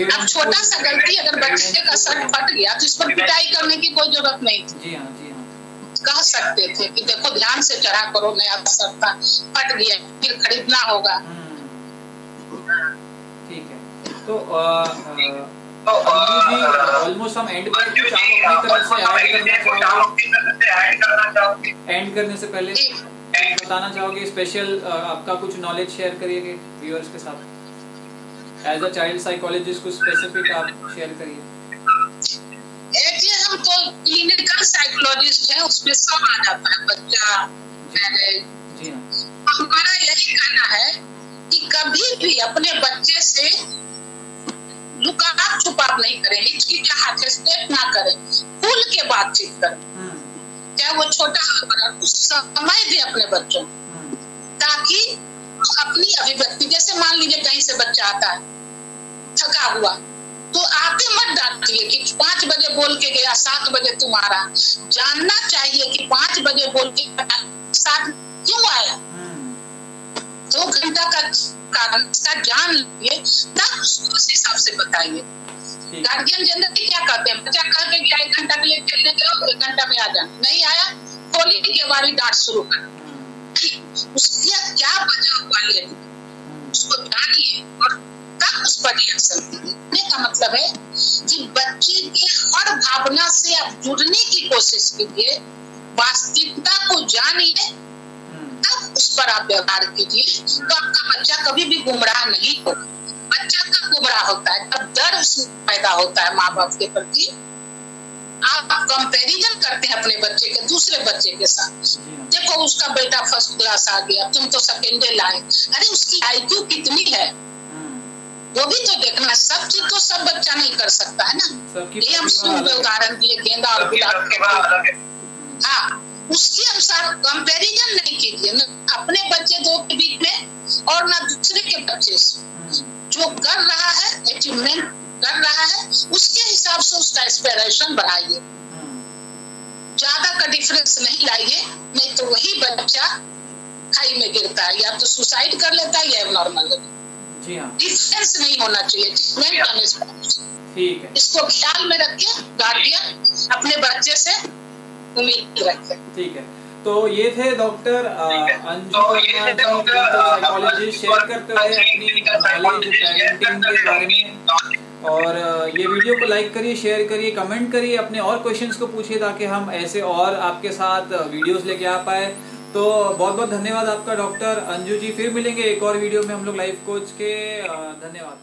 अब छोटा सा गलती अगर बच्चे का शर्ट फट गया तो इस पर पिटाई करने की कोई जरूरत नहीं थी। कह सकते थे कि देखो ध्यान से चढ़ा करो, नया शर्ट था फट गया फिर खरीदना होगा। ठीक है, तो ऑलमोस्ट हम एंड पर कुछ आप अपनी तरफ से ऐड करना चाहोगे? एंड करने से पहले बताना चाहोगे स्पेशल आपका कुछ नॉलेज शेयर करिए व्यूअर्स के साथ, एज अ चाइल्ड साइकोलॉजिस्ट कुछ स्पेसिफिक आप शेयर करिए। हम तो क्लिनिकल साइकोलॉजिस्ट हैं, उसमें सब आ जाता है, बच्चा मैरिज। हमारा यही कहना है कि कभी भी अपने बच्चे से लुकाव छुपाव नहीं करें, हिचकिचाहट स्टेप ना करें, खुल के बातचीत करें, चाहे वो छोटा हो बड़ा, कुछ समय दे अपने बच्चों ताकि अपनी अभिव्यक्ति, जैसे मान लीजिए कहीं से बच्चा आता है थका हुआ तो आते मत डांटिए कि 5 बजे बोल के गया 7 बजे तुम आ रहा। जानना चाहिए कि 5 बजे बोल के 7 क्यों आया, 2 घंटा का कारण जान लीजिए तब उसको उस हिसाब से बताइए। गार्जियन जनरली क्या कहते हैं, बच्चा कह के 1 घंटा के लिए खेलने गए 1 घंटा में आ जाना, नहीं आया खोली के बारी डांट शुरू कर, उसकी क्या वजह हुआ है उसको जानिए और तब उस पर रिएक्शन देने का मतलब है कि बच्चे के हर भावना से आप जुड़ने की कोशिश कीजिए, वास्तविकता को जानिए, तब उस पर आप व्यवहार कीजिए। तो आपका बच्चा कभी भी गुमराह नहीं होगा। बच्चा कब गुमराह होता है, जब डर उसमें पैदा होता है माँ बाप के प्रति। आप कंपैरिजन करते हैं अपने बच्चे के दूसरे बच्चे के साथ, देखो उसका बेटा फर्स्ट क्लास आ गया तुम तो सेकेंडे लाए, अरे उसकी IQ कितनी है वो भी तो देखना। सब चीज तो सब बच्चा नहीं कर सकता है ना। ये हम उदाहरण दिए गेंदा और गुलाब के, हाँ उसके अनुसार कंपैरिजन नहीं कीजिए, न अपने बच्चे दो के बीच में और ना दूसरे के बच्चे से। जो कर रहा है अचीवमेंट कर रहा है उसके हिसाब से उसका एस्पिरेशन बढ़ाइए, ज्यादा का डिफरेंस नहीं लाइए, नहीं तो वही बच्चा खाई में गिरता है, या तो सुसाइड कर लेता है या एबनॉर्मल होता है। डिफरेंस नहीं होना चाहिए। ठीक है, इसको ख्याल में रखिए, गार्डियन अपने बच्चे से उम्मीद रखें। ठीक है, तो ये थे डॉक्टर अंजू साइकोलॉजिस्ट शेयर करते हुए अपनी नॉलेज पेरेंटिंग के बारे में। और ये वीडियो को लाइक करिए, शेयर करिए, कमेंट करिए, अपने और क्वेश्चंस को पूछिए ताकि हम ऐसे और आपके साथ वीडियोस लेके आ पाए। तो बहुत बहुत धन्यवाद आपका डॉक्टर अंजू जी। फिर मिलेंगे एक और वीडियो में हम लोग लाइफ कोच के। धन्यवाद।